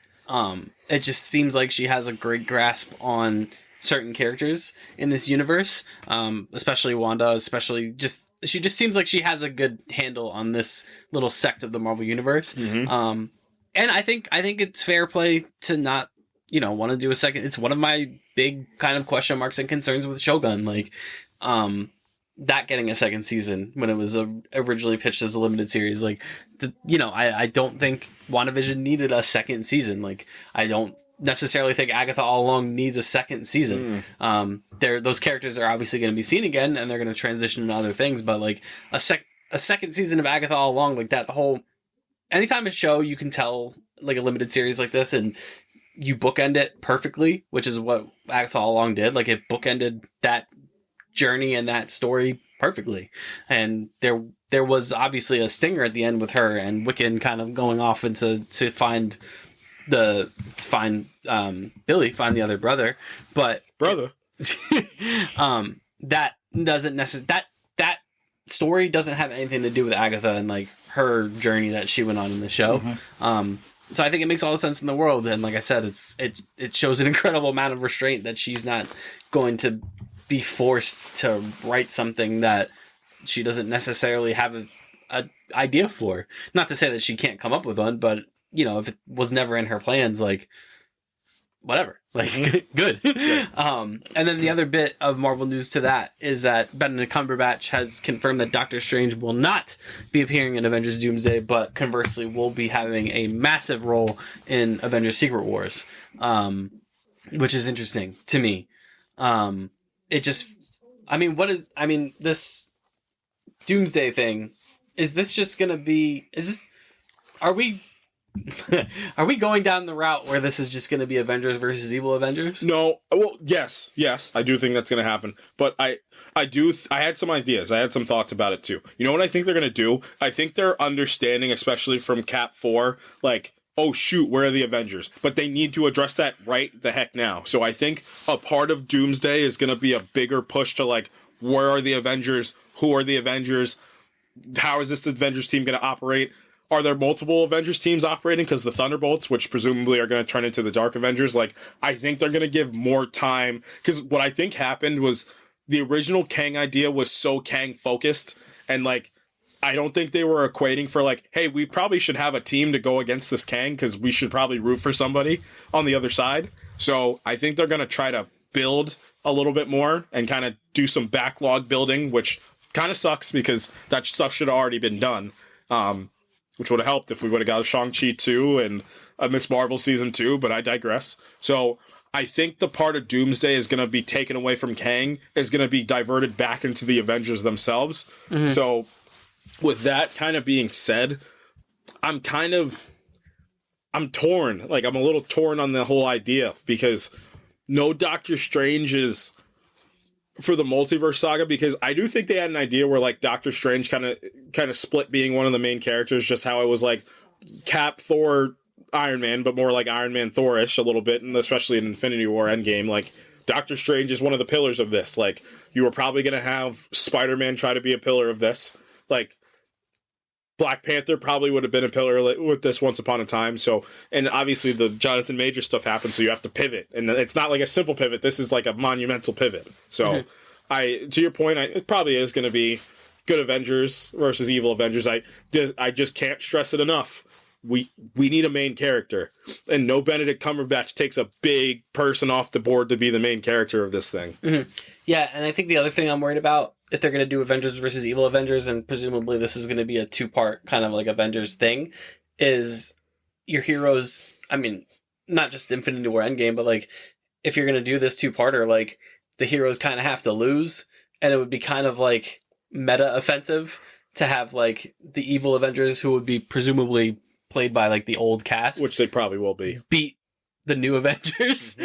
It just seems like she has a great grasp on certain characters in this universe, especially Wanda. She just seems like she has a good handle on this little sect of the Marvel universe. And I think it's fair play to not, want to do a second. It's one of my big kind of question marks and concerns with Shogun. Like, that getting a second season when it was originally pitched as a limited series. Like, I don't think WandaVision needed a second season. Like, I don't necessarily think Agatha All Along needs a second season. Those characters are obviously going to be seen again and they're going to transition into other things. But like a second season of Agatha All Along, like that whole, anytime a show you can tell like a limited series like this and you bookend it perfectly, which is what Agatha All Along did. Like, it bookended that journey and that story perfectly. And there was obviously a stinger at the end with her and Wiccan kind of going off to find Billy, find the other brother. But that doesn't necessarily, that story doesn't have anything to do with Agatha and like her journey that she went on in the show. So I think it makes all the sense in the world. And like I said, it shows an incredible amount of restraint that she's not going to be forced to write something that she doesn't necessarily have a idea for. Not to say that she can't come up with one, but if it was never in her plans, like, whatever, like, good. And then the other bit of Marvel news to that is that Benedict Cumberbatch has confirmed that Doctor Strange will not be appearing in Avengers Doomsday, but conversely will be having a massive role in Avengers Secret Wars, which is interesting to me. This Doomsday thing, are we going down the route where this is just going to be Avengers versus Evil Avengers? No. Well, yes, I do think that's going to happen. But I had some ideas. I had some thoughts about it too. You know what I think they're going to do? I think they're understanding, especially from Cap 4, like, oh shoot, where are the Avengers? But they need to address that right the heck now. So I think a part of Doomsday is going to be a bigger push to like, where are the Avengers? Who are the Avengers? How is this Avengers team going to operate? Are there multiple Avengers teams operating? Because the Thunderbolts, which presumably are going to turn into the Dark Avengers, like, I think they're going to give more time. Because what I think happened was the original Kang idea was so Kang focused. And, like, I don't think they were equating for, like, hey, we probably should have a team to go against this Kang because we should probably root for somebody on the other side. So I think they're going to try to build a little bit more and kind of do some backlog building, which kind of sucks because that stuff should have already been done. Which would have helped if we would have got a Shang-Chi 2 and a Miss Marvel Season 2, but I digress. So I think the part of Doomsday is going to be taken away from Kang, is going to be diverted back into the Avengers themselves. Mm-hmm. So with that kind of being said, I'm torn. Like, I'm a little torn on the whole idea because no Doctor Strange is for the multiverse saga, because I do think they had an idea where like Doctor Strange kind of split being one of the main characters, just how it was like Cap, Thor, Iron Man, but more like Iron Man, Thor-ish a little bit, and especially in Infinity War Endgame, like Doctor Strange is one of the pillars of this. Like, you were probably going to have Spider-Man try to be a pillar of this. Like, Black Panther probably would have been a pillar with this once upon a time. So, and obviously the Jonathan Major stuff happened, so you have to pivot. And it's not like a simple pivot. This is like a monumental pivot. So, to your point, it probably is going to be good Avengers versus evil Avengers. I just can't stress it enough. We need a main character. And no Benedict Cumberbatch takes a big person off the board to be the main character of this thing. Mm-hmm. Yeah, and I think the other thing I'm worried about, if they're going to do Avengers versus Evil Avengers, and presumably this is going to be a 2-part kind of like Avengers thing, is your heroes, I mean, not just Infinity War Endgame, but like, if you're going to do this 2-parter, like, the heroes kind of have to lose, and it would be kind of like meta offensive to have like the evil Avengers, who would be presumably played by like the old cast, which they probably will be, beat the new Avengers.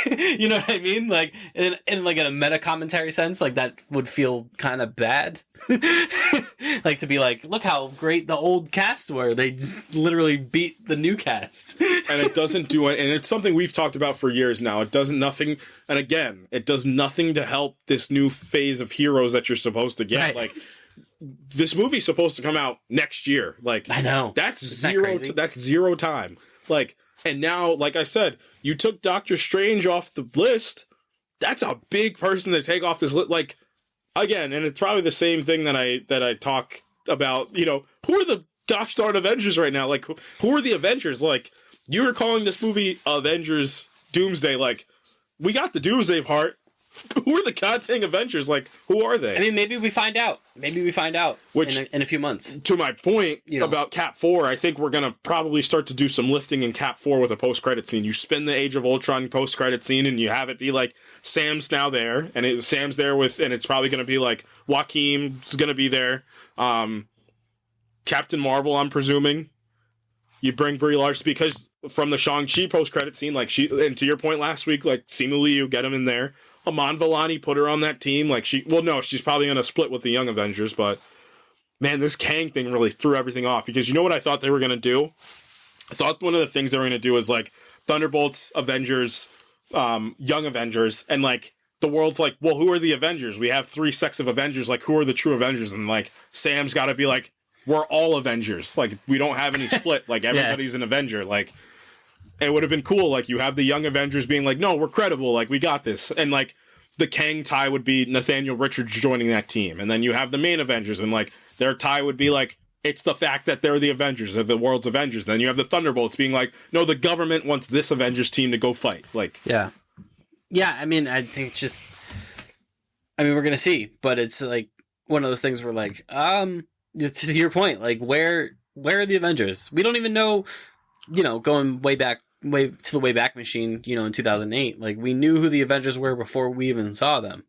You know what I mean? Like, in like in a meta commentary sense, like that would feel kind of bad. Like, to be like, look how great the old cast were. They just literally beat the new cast. And it doesn't do it. And it's something we've talked about for years now. It does nothing. And again, it does nothing to help this new phase of heroes that you're supposed to get. Right. Like, this movie's supposed to come out next year. Like, I know. That's that's zero time. Like, and now, like I said, you took Doctor Strange off the list. That's a big person to take off this list. Like, again, and it's probably the same thing that I talk about, you know, who are the gosh darn Avengers right now? Like, who are the Avengers? Like, you were calling this movie Avengers Doomsday. Like, we got the Doomsday part. Who are the goddamn Avengers? Like, who are they? I mean, maybe we find out. Which, in a few months. To my point about Cap 4, I think we're going to probably start to do some lifting in Cap 4 with a post-credit scene. You spin the Age of Ultron post-credit scene, and you have it be like, Sam's now there, and Sam's there with, and it's probably going to be like, Joaquin's going to be there. Captain Marvel, I'm presuming. You bring Brie Larson, because from the Shang-Chi post-credit scene, like, and to your point last week, like, Simu Liu, get him in there. Iman Vellani, put her on that team. Like, she's probably going to split with the Young Avengers, but man, this Kang thing really threw everything off, because you know what I thought they were going to do? I thought one of the things they were going to do is like Thunderbolts, Avengers, Young Avengers, and like the world's like, well, who are the Avengers? We have 3 sets of Avengers. Like, who are the true Avengers? And like, Sam's got to be like, we're all Avengers. Like, we don't have any split. Like, everybody's an Avenger. Like, it would have been cool. Like, you have the Young Avengers being like, no, we're credible. Like, we got this. And like, the Kang tie would be Nathaniel Richards joining that team. And then you have the main Avengers, and like, their tie would be like, it's the fact that they're the Avengers, they're the world's Avengers. Then you have the Thunderbolts being like, no, the government wants this Avengers team to go fight. Like, yeah. I mean, I think it's just, I mean, we're going to see, but it's like one of those things where like, to your point, like, where are the Avengers? We don't even know, you know, going way to the Wayback Machine, you know, in 2008, like, we knew who the Avengers were before we even saw them.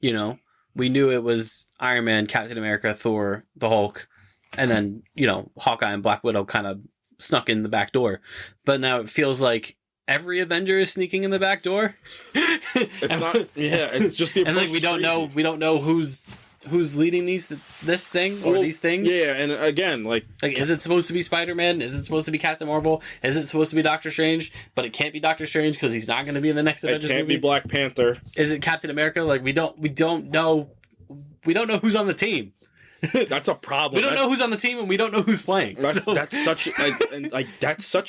You know, we knew it was Iron Man, Captain America, Thor, the Hulk, and then, you know, Hawkeye and Black Widow kind of snuck in the back door. But now it feels like every Avenger is sneaking in the back door. It's not, yeah, it's just the approach. And like, we don't know who's who's leading this thing or these things. Yeah, and again, like is it supposed to be Spider-Man? Is it supposed to be Captain Marvel? Is it supposed to be Doctor Strange? But it can't be Doctor Strange because he's not going to be in the next Avengers movie. It can't be Black Panther. Is it Captain America? Like we don't know who's on the team. That's a problem. We don't know who's on the team, and we don't know who's playing. That's such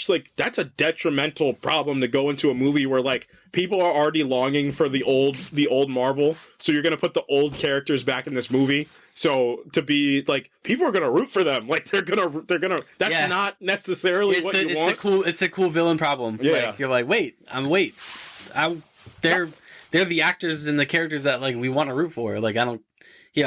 a detrimental problem to go into a movie where like people are already longing for the old Marvel. So you're gonna put the old characters back in this movie. So to be like, people are gonna root for them. Like they're gonna. That's not necessarily what you want. It's a cool villain problem. Yeah, like, you're like, they're the actors and the characters that like we want to root for. Like I don't. Maybe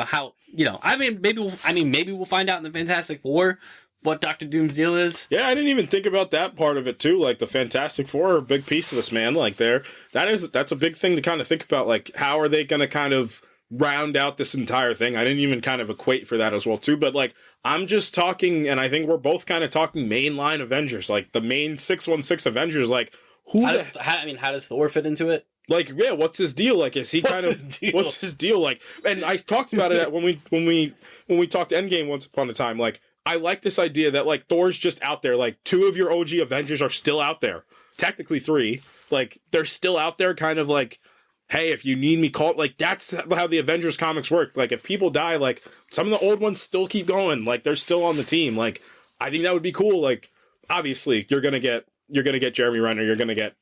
we'll find out in the Fantastic Four what Doctor Doom's deal is. Yeah, I didn't even think about that part of it too. Like the Fantastic Four are a big piece of this, man. Like that's a big thing to kind of think about. Like how are they going to kind of round out this entire thing? I didn't even kind of equate for that as well too. But like I'm just talking, and I think we're both kind of talking mainline Avengers, like the main 616 Avengers. Like how does Thor fit into it? Like, yeah, what's his deal? Like, is he what's his deal? Like, and I talked about it when we talked Endgame once upon a time. Like, I like this idea that like Thor's just out there. Like, 2 of your OG Avengers are still out there. Technically 3. Like, they're still out there, kind of like, hey, if you need me, call. Like, that's how the Avengers comics work. Like, if people die, like some of the old ones still keep going. Like, they're still on the team. Like, I think that would be cool. Like, obviously, you're gonna get Jeremy Renner. You're gonna get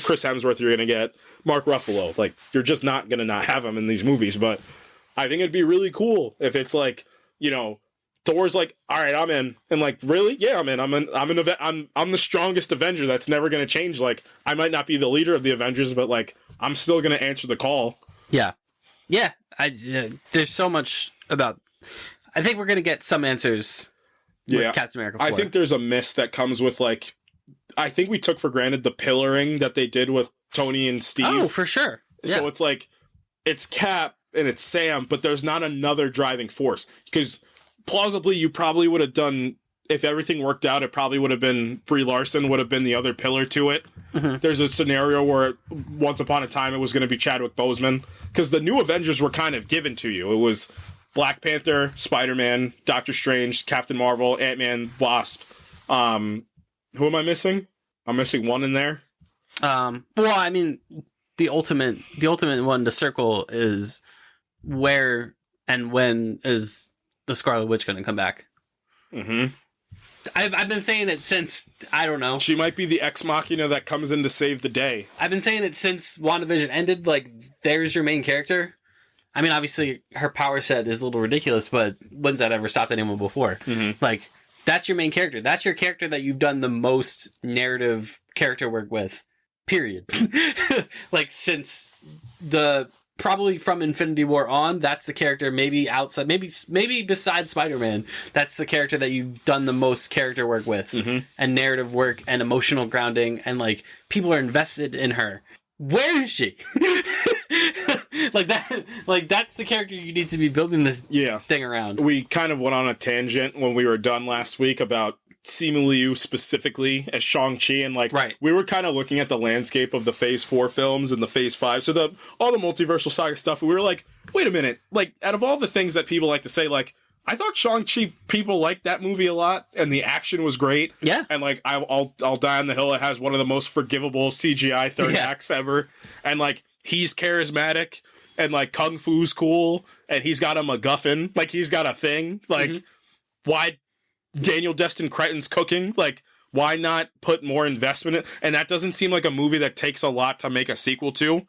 Chris Hemsworth, you're going to get Mark Ruffalo. Like, you're just not going to not have him in these movies. But I think it'd be really cool if it's like, Thor's like, all right, I'm in. And like, really? Yeah, I'm in. I'm the strongest Avenger. That's never going to change. Like, I might not be the leader of the Avengers, but like, I'm still going to answer the call. Yeah. Yeah. There's so much about, I think we're going to get some answers with Captain America 4. I think there's a miss that comes with like, I think we took for granted the pillaring that they did with Tony and Steve. Oh, for sure. Yeah. So it's like, it's Cap and it's Sam, but there's not another driving force. Because plausibly, you probably would have done, if everything worked out, it probably would have been Brie Larson would have been the other pillar to it. Mm-hmm. There's a scenario where once upon a time it was going to be Chadwick Boseman. Because the new Avengers were kind of given to you. It was Black Panther, Spider-Man, Doctor Strange, Captain Marvel, Ant-Man, Wasp. Who am I missing? I'm missing one in there. Well, I mean, the ultimate one to circle is where and when is the Scarlet Witch going to come back? Mm-hmm. I've been saying it since, I don't know. She might be the ex machina that comes in to save the day. I've been saying it since WandaVision ended. Like, there's your main character. I mean, obviously, her power set is a little ridiculous, but when's that ever stopped anyone before? Mm-hmm. Like, that's your main character. That's your character that you've done the most narrative character work with, period. Like, since probably from Infinity War on, that's the character maybe outside, maybe besides Spider-Man, that's the character that you've done the most character work with, mm-hmm. and narrative work and emotional grounding, and, like, people are invested in her. Where is she? That's the character you need to be building this thing around. We kind of went on a tangent when we were done last week about Simu Liu specifically as Shang-Chi, and we were kind of looking at the landscape of the Phase 4 films and the Phase 5, so all the multiversal saga stuff, and we were like, wait a minute, like, out of all the things that people like to say, like, I thought Shang-Chi people liked that movie a lot, and the action was great. Yeah. And, like, I'll die on the hill. It has one of the most forgivable CGI third acts ever. And, like, he's charismatic, and, like, Kung Fu's cool, and he's got a MacGuffin. Like, he's got a thing. Like, why Daniel Destin Cretton's cooking? Like, why not put more investment in? And that doesn't seem like a movie that takes a lot to make a sequel to.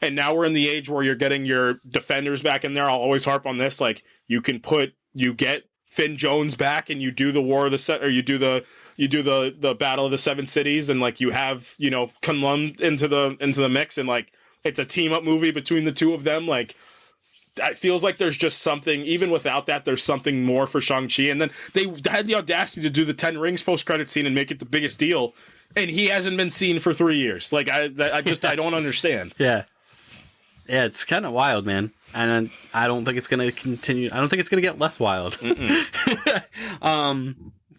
And now we're in the age where you're getting your Defenders back in there. I'll always harp on this. Like, you get Finn Jones back, and you do the War of the or you do the Battle of the Seven Cities, and, like, you have, Kunlun into the mix, and, like, it's a team up movie between the two of them. Like, it feels like there's just something, even without that, there's something more for Shang-Chi. And then they had the audacity to do the 10 Rings post-credit scene and make it the biggest deal. And he hasn't been seen for 3 years. Like, I don't understand. Yeah. Yeah, it's kind of wild, man. And I don't think it's going to continue. I don't think it's going to get less wild. So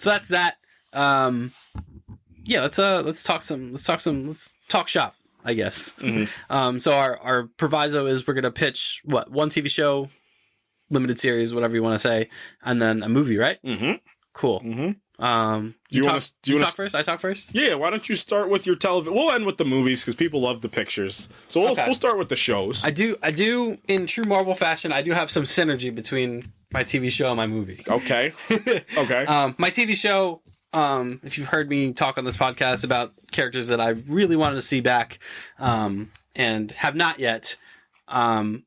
that's that. Yeah, let's talk shop. I guess. So our proviso is we're going to pitch one TV show, limited series, whatever you want to say, and then a movie, right? Cool. You talk first? I talk first? Yeah, why don't you start with your television? We'll end with the movies because people love the pictures. So we'll start with the shows. I do, in true Marvel fashion, I do have some synergy between my TV show and my movie. Okay. My TV show, if you've heard me talk on this podcast about characters that I really wanted to see back, and have not yet, I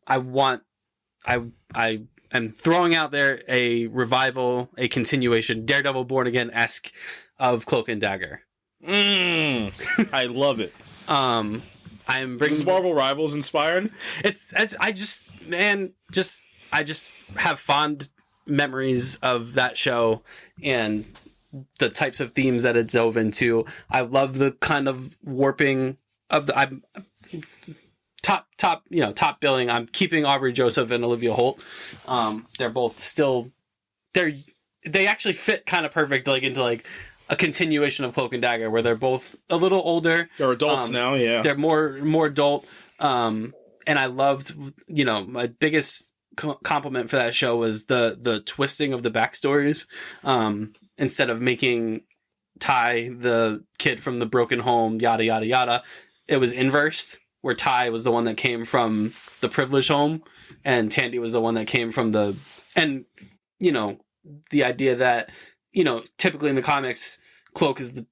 am throwing out there a revival, a continuation, Daredevil Born Again-esque of Cloak and Dagger. I love it. I'm bringing... Is Marvel Rivals inspired? I just have fond memories of that show and the types of themes that it dove into. I love the kind of warping of the... top billing. I'm keeping Aubrey Joseph and Olivia Holt. They're both still, they actually fit kind of perfect, like into like a continuation of Cloak and Dagger, where they're both a little older. They're adults now, yeah. They're more adult. And I loved, my biggest compliment for that show was the twisting of the backstories. Instead of making Ty the kid from the broken home, yada yada yada, it was inversed, where Ty was the one that came from the privileged home and Tandy was the one that came from the idea that, typically in the comics, Cloak is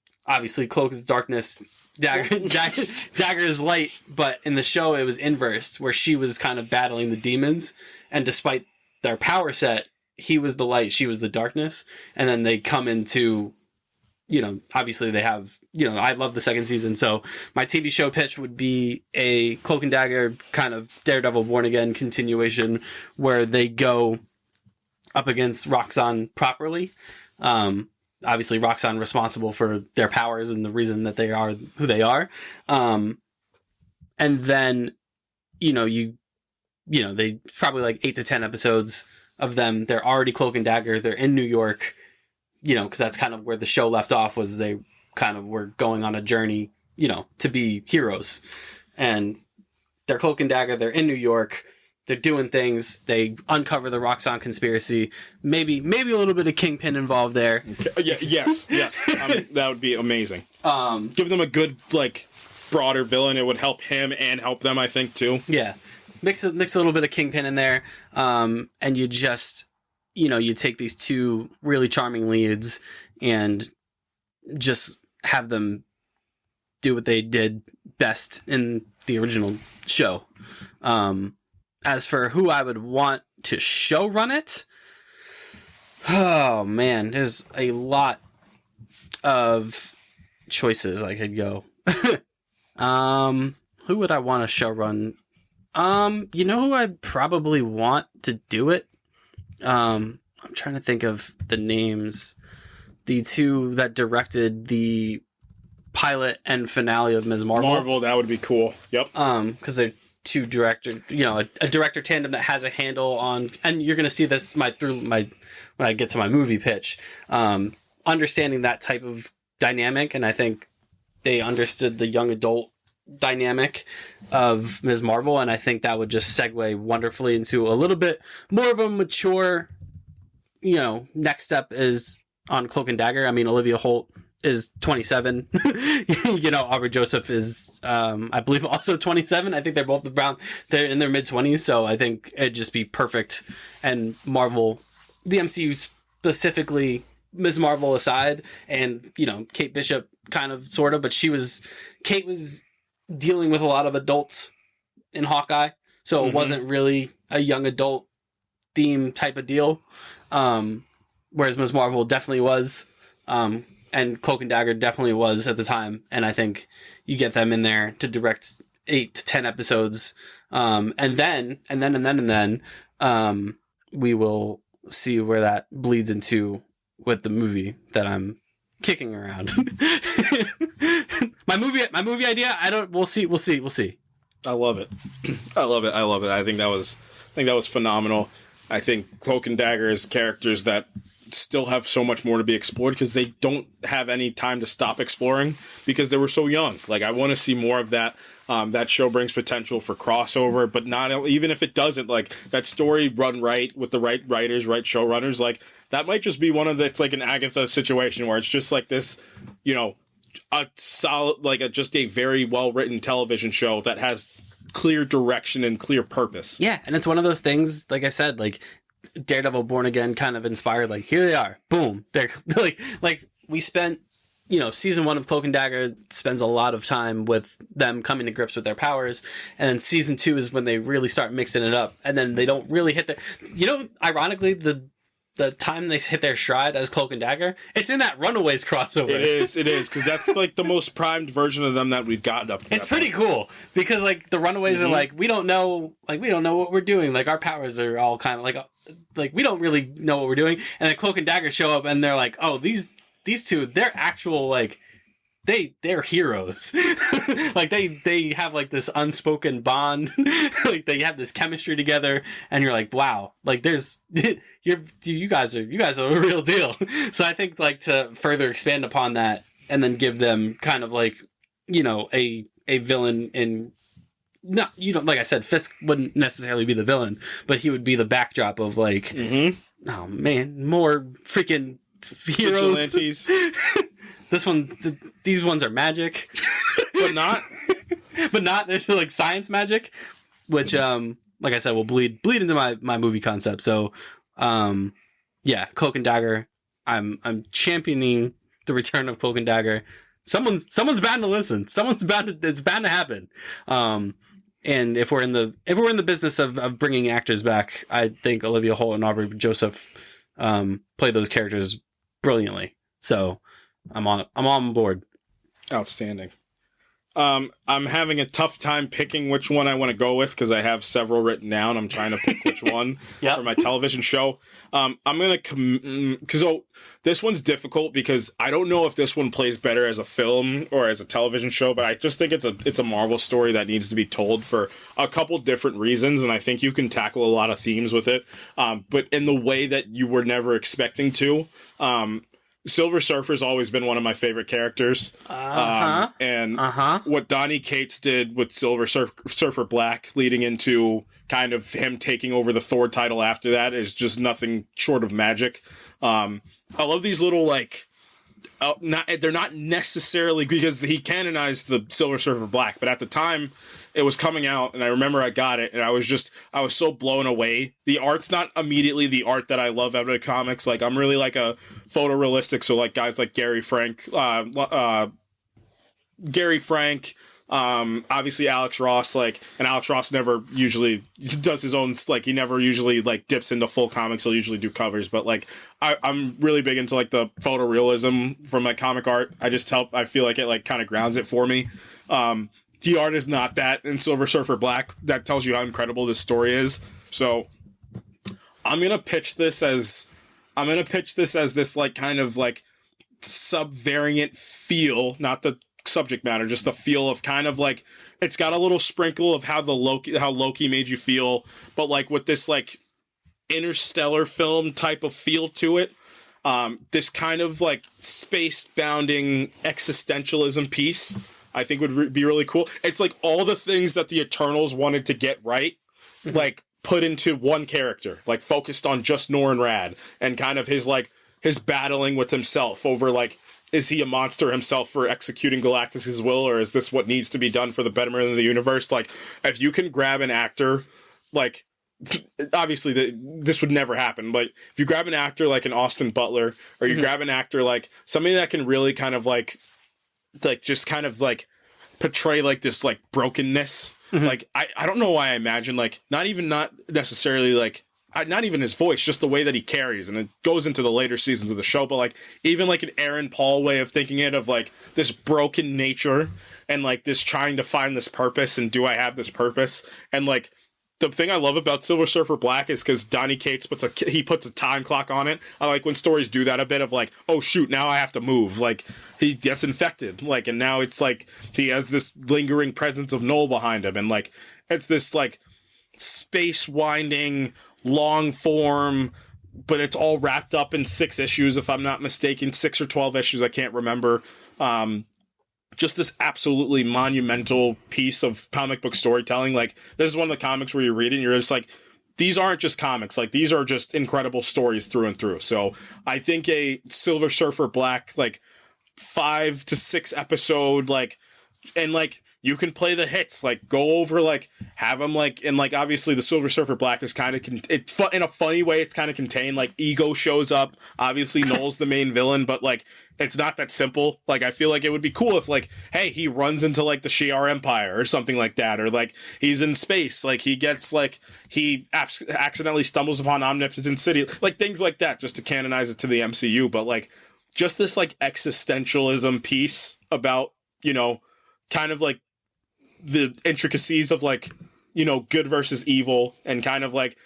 darkness, Dagger is light, but in the show it was inversed, where she was kind of battling the demons, and despite their power set, he was the light, she was the darkness, and then they come into... obviously they have, I love the second season. So my TV show pitch would be a Cloak and Dagger kind of Daredevil Born Again continuation, where they go up against Roxxon properly. Obviously Roxxon responsible for their powers and the reason that they are who they are. And then, they probably like 8 to 10 episodes of them. They're already Cloak and Dagger. They're in New York. Because that's kind of where the show left off, was they kind of were going on a journey, to be heroes. And they're Cloak and Dagger, they're in New York, they're doing things, they uncover the Roxxon conspiracy, maybe a little bit of Kingpin involved there. Okay. Yeah, yes. That would be amazing. Give them a good, broader villain. It would help him and help them, I think, too. Yeah. Mix a little bit of Kingpin in there, and you just... you take these two really charming leads and just have them do what they did best in the original show. As for who I would want to show run it, oh man, there's a lot of choices I could go. Who would I want to show run? Who I'd probably want to do it? I'm trying to think of the names. The two that directed the pilot and finale of Ms. Marvel. That would be cool. Yep. Because they're two director, a director tandem that has a handle on, and you're gonna see this when I get to my movie pitch. Understanding that type of dynamic, and I think they understood the young adult dynamic of Ms. Marvel, and I think that would just segue wonderfully into a little bit more of a mature, next step is on Cloak and Dagger. I mean, Olivia Holt is 27. Aubrey Joseph is, I believe, also 27. I think they're both they're in their mid-20s, so I think it'd just be perfect. And Marvel, the MCU specifically, Ms. Marvel aside, and, Kate Bishop kind of, sort of, but Kate was dealing with a lot of adults in Hawkeye, so it wasn't really a young adult theme type of deal, whereas Ms. Marvel definitely was, and Cloak and Dagger definitely was at the time, and I think you get them in there to direct 8 to 10 episodes, and then we will see where that bleeds into with the movie that I'm kicking around. my movie idea, we'll see. I love it. I think that was phenomenal. I think Cloak and Dagger is characters that still have so much more to be explored because they don't have any time to stop exploring because they were so young. Like, I want to see more of that. That show brings potential for crossover, but not even if it doesn't, like, that story run right with the right writers, right showrunners, like, that might just be one of the, it's like an Agatha situation where it's just like this, you know, a solid, like just a very well written television show that has clear direction and clear purpose. Yeah, and it's one of those things, like I said, like Daredevil Born Again kind of inspired, like, here they are, boom, they're like we spent, you know, season 1 of Cloak and Dagger spends a lot of time with them coming to grips with their powers, and then season 2 is when they really start mixing it up, and then they don't really hit the, you know, ironically, the time they hit their stride as Cloak and Dagger, it's in that Runaways crossover. It is, because that's like the most primed version of them that we've gotten up to. It's pretty cool because like the Runaways are like, we don't know what we're doing. Like, our powers are all kind of like we don't really know what we're doing. And then Cloak and Dagger show up and they're like, oh, these two, they're actual, like, they're heroes. Like, they have like this unspoken bond. Like, they have this chemistry together, and you're like, wow, like, there's you guys are a real deal. So I think, like, to further expand upon that and then give them kind of like, you know, a villain in, not, you know, like I said, Fisk wouldn't necessarily be the villain, but he would be the backdrop of like, oh man, more freaking heroes. Vigilantes. These ones are magic, but not. There's like science magic, which like I said, will bleed into my movie concept. So yeah, Cloak and Dagger. I'm championing the return of Cloak and Dagger. Someone's bound to listen. It's bound to happen. And if we're in the business of bringing actors back, I think Olivia Holt and Aubrey Joseph play those characters brilliantly. So I'm on board. Outstanding. I'm having a tough time picking which one I want to go with because I have several written down. I'm trying to pick which one for my television show. I'm gonna this one's difficult because I don't know if this one plays better as a film or as a television show, but I just think it's a Marvel story that needs to be told for a couple different reasons, and I think you can tackle a lot of themes with it, but in the way that you were never expecting to. Silver Surfer's always been one of my favorite characters. And what Donny Cates did with Silver Surfer Black leading into kind of him taking over the Thor title after that is just nothing short of magic. I love these little, like, they're not necessarily, because he canonized the Silver Surfer Black, but at the time it was coming out, and I remember I got it, and I was so blown away. The art's not immediately the art that I love out of the comics. Like, I'm really like a photorealistic, so like guys like Gary Frank, obviously Alex Ross, like, and Alex Ross never usually does his own, like, he never usually like dips into full comics. He'll usually do covers, but like I'm really big into like the photorealism from like comic art. I feel like it like kind of grounds it for me. The art is not that in Silver Surfer Black. That tells you how incredible this story is. So I'm gonna pitch this as this like kind of like sub-variant feel, not the subject matter, just the feel of kind of like, it's got a little sprinkle of how Loki made you feel, but like with this like interstellar film type of feel to it. This kind of like space-bounding existentialism piece, I think would be really cool. It's like all the things that the Eternals wanted to get right, like put into one character, like focused on just Norrin Radd and kind of his battling with himself over like, is he a monster himself for executing Galactus' will, or is this what needs to be done for the betterment of the universe? Like, if you can grab an actor, like, obviously this would never happen, but if you grab an actor like an Austin Butler, or you grab an actor like somebody that can really kind of like just kind of like portray like this like brokenness, like I don't know why I imagine like not necessarily like not even his voice, just the way that he carries, and it goes into the later seasons of the show, but like even like an Aaron Paul way of thinking it, of like this broken nature and like this trying to find this purpose, and do I have this purpose? And like the thing I love about Silver Surfer Black is because Donny Cates puts a time clock on it. I like when stories do that a bit of like, oh shoot, now I have to move. Like he gets infected, like, and now it's like he has this lingering presence of Null behind him, and like it's this like space winding, long form, but it's all wrapped up in 6 issues, if I'm not mistaken, 6 or 12 issues, I can't remember. Just this absolutely monumental piece of comic book storytelling. Like, this is one of the comics where you read it and you're just like, these aren't just comics. Like, these are just incredible stories through and through. So I think a Silver Surfer Black, like 5 to 6 episode, like, and like, you can play the hits, like go over, like have them like, and like obviously the Silver Surfer Black is kind of in a funny way, it's kind of contained. Like Ego shows up, obviously Null's the main villain, but like it's not that simple. Like I feel like it would be cool if like, hey, he runs into like the Shi'ar Empire or something like that, or like he's in space, like he gets like he accidentally stumbles upon Omnipotent City, like things like that, just to canonize it to the MCU. But like just this like existentialism piece about, you know, kind of like the intricacies of like, you know, good versus evil, and kind of like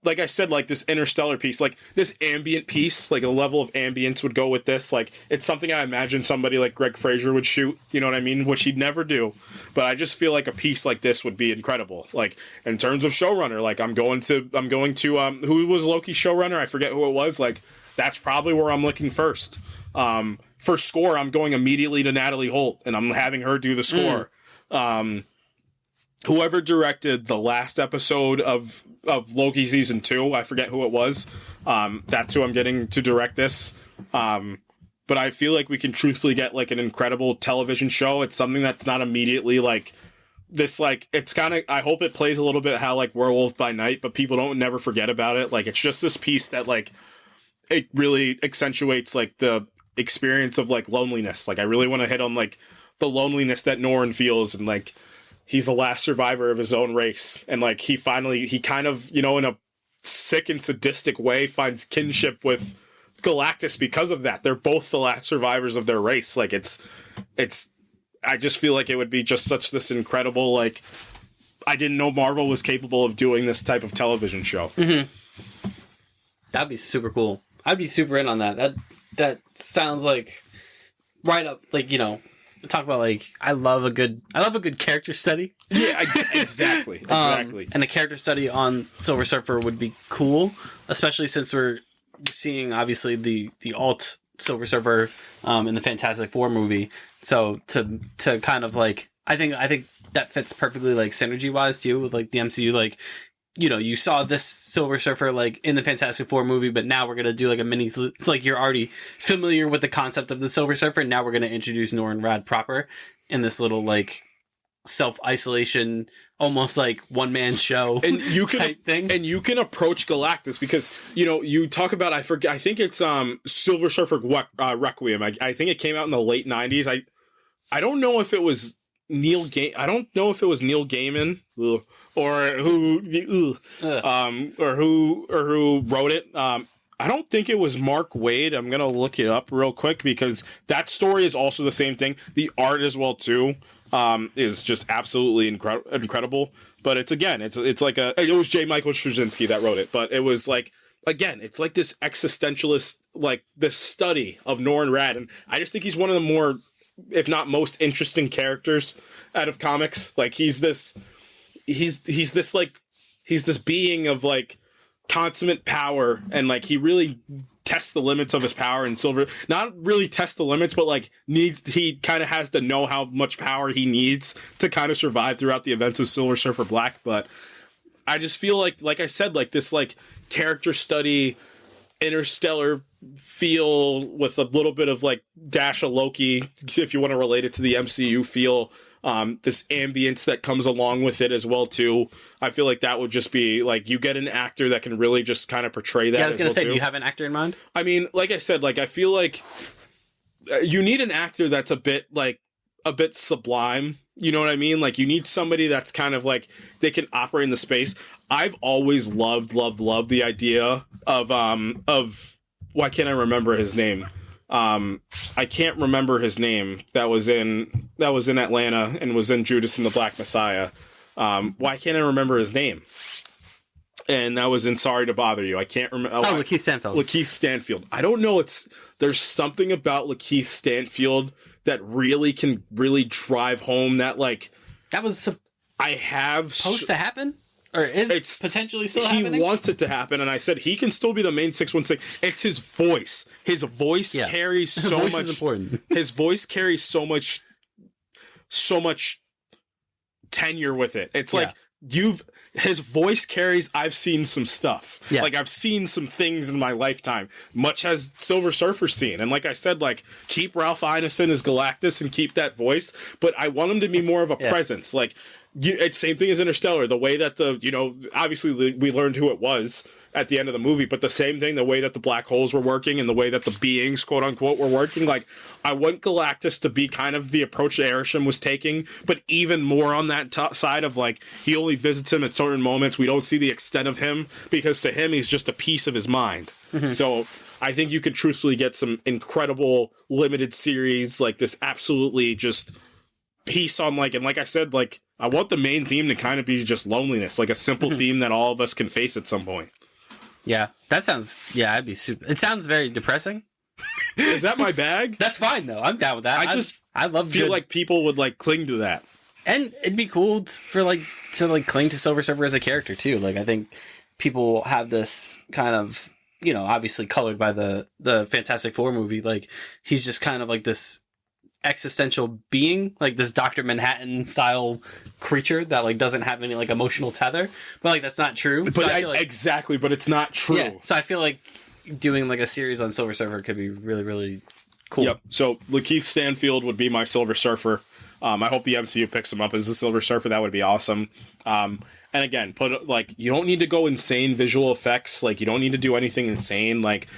I said, like this interstellar piece, like this ambient piece, like a level of ambience would go with this. Like it's something I imagine somebody like Greg Fraser would shoot, you know what I mean? Which he'd never do. But I just feel like a piece like this would be incredible. Like in terms of showrunner, like I'm going to who was Loki's showrunner? I forget who it was. Like that's probably where I'm looking first. For score, I'm going immediately to Natalie Holt, and I'm having her do the score. Whoever directed the last episode of Loki season 2, I forget who it was. That's who I'm getting to direct this. But I feel like we can truthfully get like an incredible television show. It's something that's not immediately like this, like it's kind of, I hope it plays a little bit how like Werewolf by Night, but people don't never forget about it. Like it's just this piece that like it really accentuates like the experience of like loneliness. Like I really want to hit on like the loneliness that Norrin feels, and like he's the last survivor of his own race, and like he kind of, you know, in a sick and sadistic way finds kinship with Galactus because of that. They're both the last survivors of their race. Like it's I just feel like it would be just such this incredible, like I didn't know Marvel was capable of doing this type of television show. Mm-hmm. That'd be super cool. I'd be super in on that. That sounds like right up, like, you know, talk about like I love a good character study. Yeah, exactly. And a character study on Silver Surfer would be cool, especially since we're seeing obviously the alt Silver Surfer in the Fantastic Four movie. So to kind of like I think that fits perfectly, like synergy wise too, with like the MCU. Like, you know, you saw this Silver Surfer like in the Fantastic Four movie, but now we're gonna do like a mini. It's like you're already familiar with the concept of the Silver Surfer, and now we're gonna introduce Norrin Rad proper in this little like self-isolation, almost like one-man show, and you can type thing. And you can approach Galactus because, you know, you talk about, I think it's Silver Surfer Requiem. I think it came out in the late 90s. I don't know if it was Neil Gaiman or who wrote it. I don't think it was Mark Waid. I'm gonna look it up real quick because that story is also the same thing. The art as well too is just absolutely incredible. But it's like it was J. Michael Straczynski that wrote it. But it was like, again, it's like this existentialist, like this study of Norrin Rad, and I just think he's one of the more, if not most interesting characters out of comics. Like he's this being of like consummate power, and like he really tests the limits of his power in Silver. Not really test the limits, but like he kind of has to know how much power he needs to kind of survive throughout the events of Silver Surfer Black. But I just feel like I said, like this like character study, interstellar feel with a little bit of like dash of Loki, if you want to relate it to the MCU feel. This ambience that comes along with it as well too. I feel like that would just be like, you get an actor that can really just kind of portray that. Yeah, I was gonna say, too. do you have an actor in mind? I mean, like I said, like I feel like you need an actor that's a bit sublime. You know what I mean? Like you need somebody that's kind of like they can operate in the space. I've always loved the idea of why can't I remember his name? I can't remember his name. That was in Atlanta and was in Judas and the Black Messiah. Why can't I remember his name? And that was in Sorry to Bother You. I can't remember. Lakeith Stanfield. Lakeith Stanfield. I don't know. There's something about Lakeith Stanfield that really can drive home that like that was supposed to happen. Or is It's potentially still he happening? wants it to happen, and I said he can still be the main 616. It's his voice. His voice carries so voice much. Is important. His voice carries so much tenure with it. It's like his voice carries. I've seen some stuff. Yeah. Like I've seen some things in my lifetime. Much has Silver Surfer seen, and like I said, like keep Ralph Ineson as Galactus and keep that voice. But I want him to be more of a presence. Like it's same thing as Interstellar. The way that obviously we learned who it was at the end of the movie, but the same thing, the way that the black holes were working and the way that the beings, quote unquote, were working. Like, I want Galactus to be kind of the approach that Arishem was taking, but even more on that side of like, he only visits him at certain moments. We don't see the extent of him because to him, he's just a piece of his mind. Mm-hmm. So I think you could truthfully get some incredible limited series, like this absolutely just piece on like, and like I said, like, I want the main theme to kind of be just loneliness, like a simple theme that all of us can face at some point. Yeah, that sounds. Yeah, I'd be super. It sounds very depressing. Is that my bag? That's fine though. I'm down with that. I feel like people would like cling to that, and it'd be cool to cling to Silver Surfer as a character too. Like I think people have this kind of obviously colored by the Fantastic Four movie. Like he's just kind of like this existential being, like this Dr. Manhattan style creature that like doesn't have any like emotional tether, but like that's not true. But so exactly, but it's not true. Yeah, so I feel like doing like a series on Silver Surfer could be really, really cool. Yep. So Lakeith Stanfield would be my Silver Surfer. I hope the MCU picks him up as the Silver Surfer. That would be awesome. And again, you don't need to go insane visual effects. Like you don't need to do anything insane. Like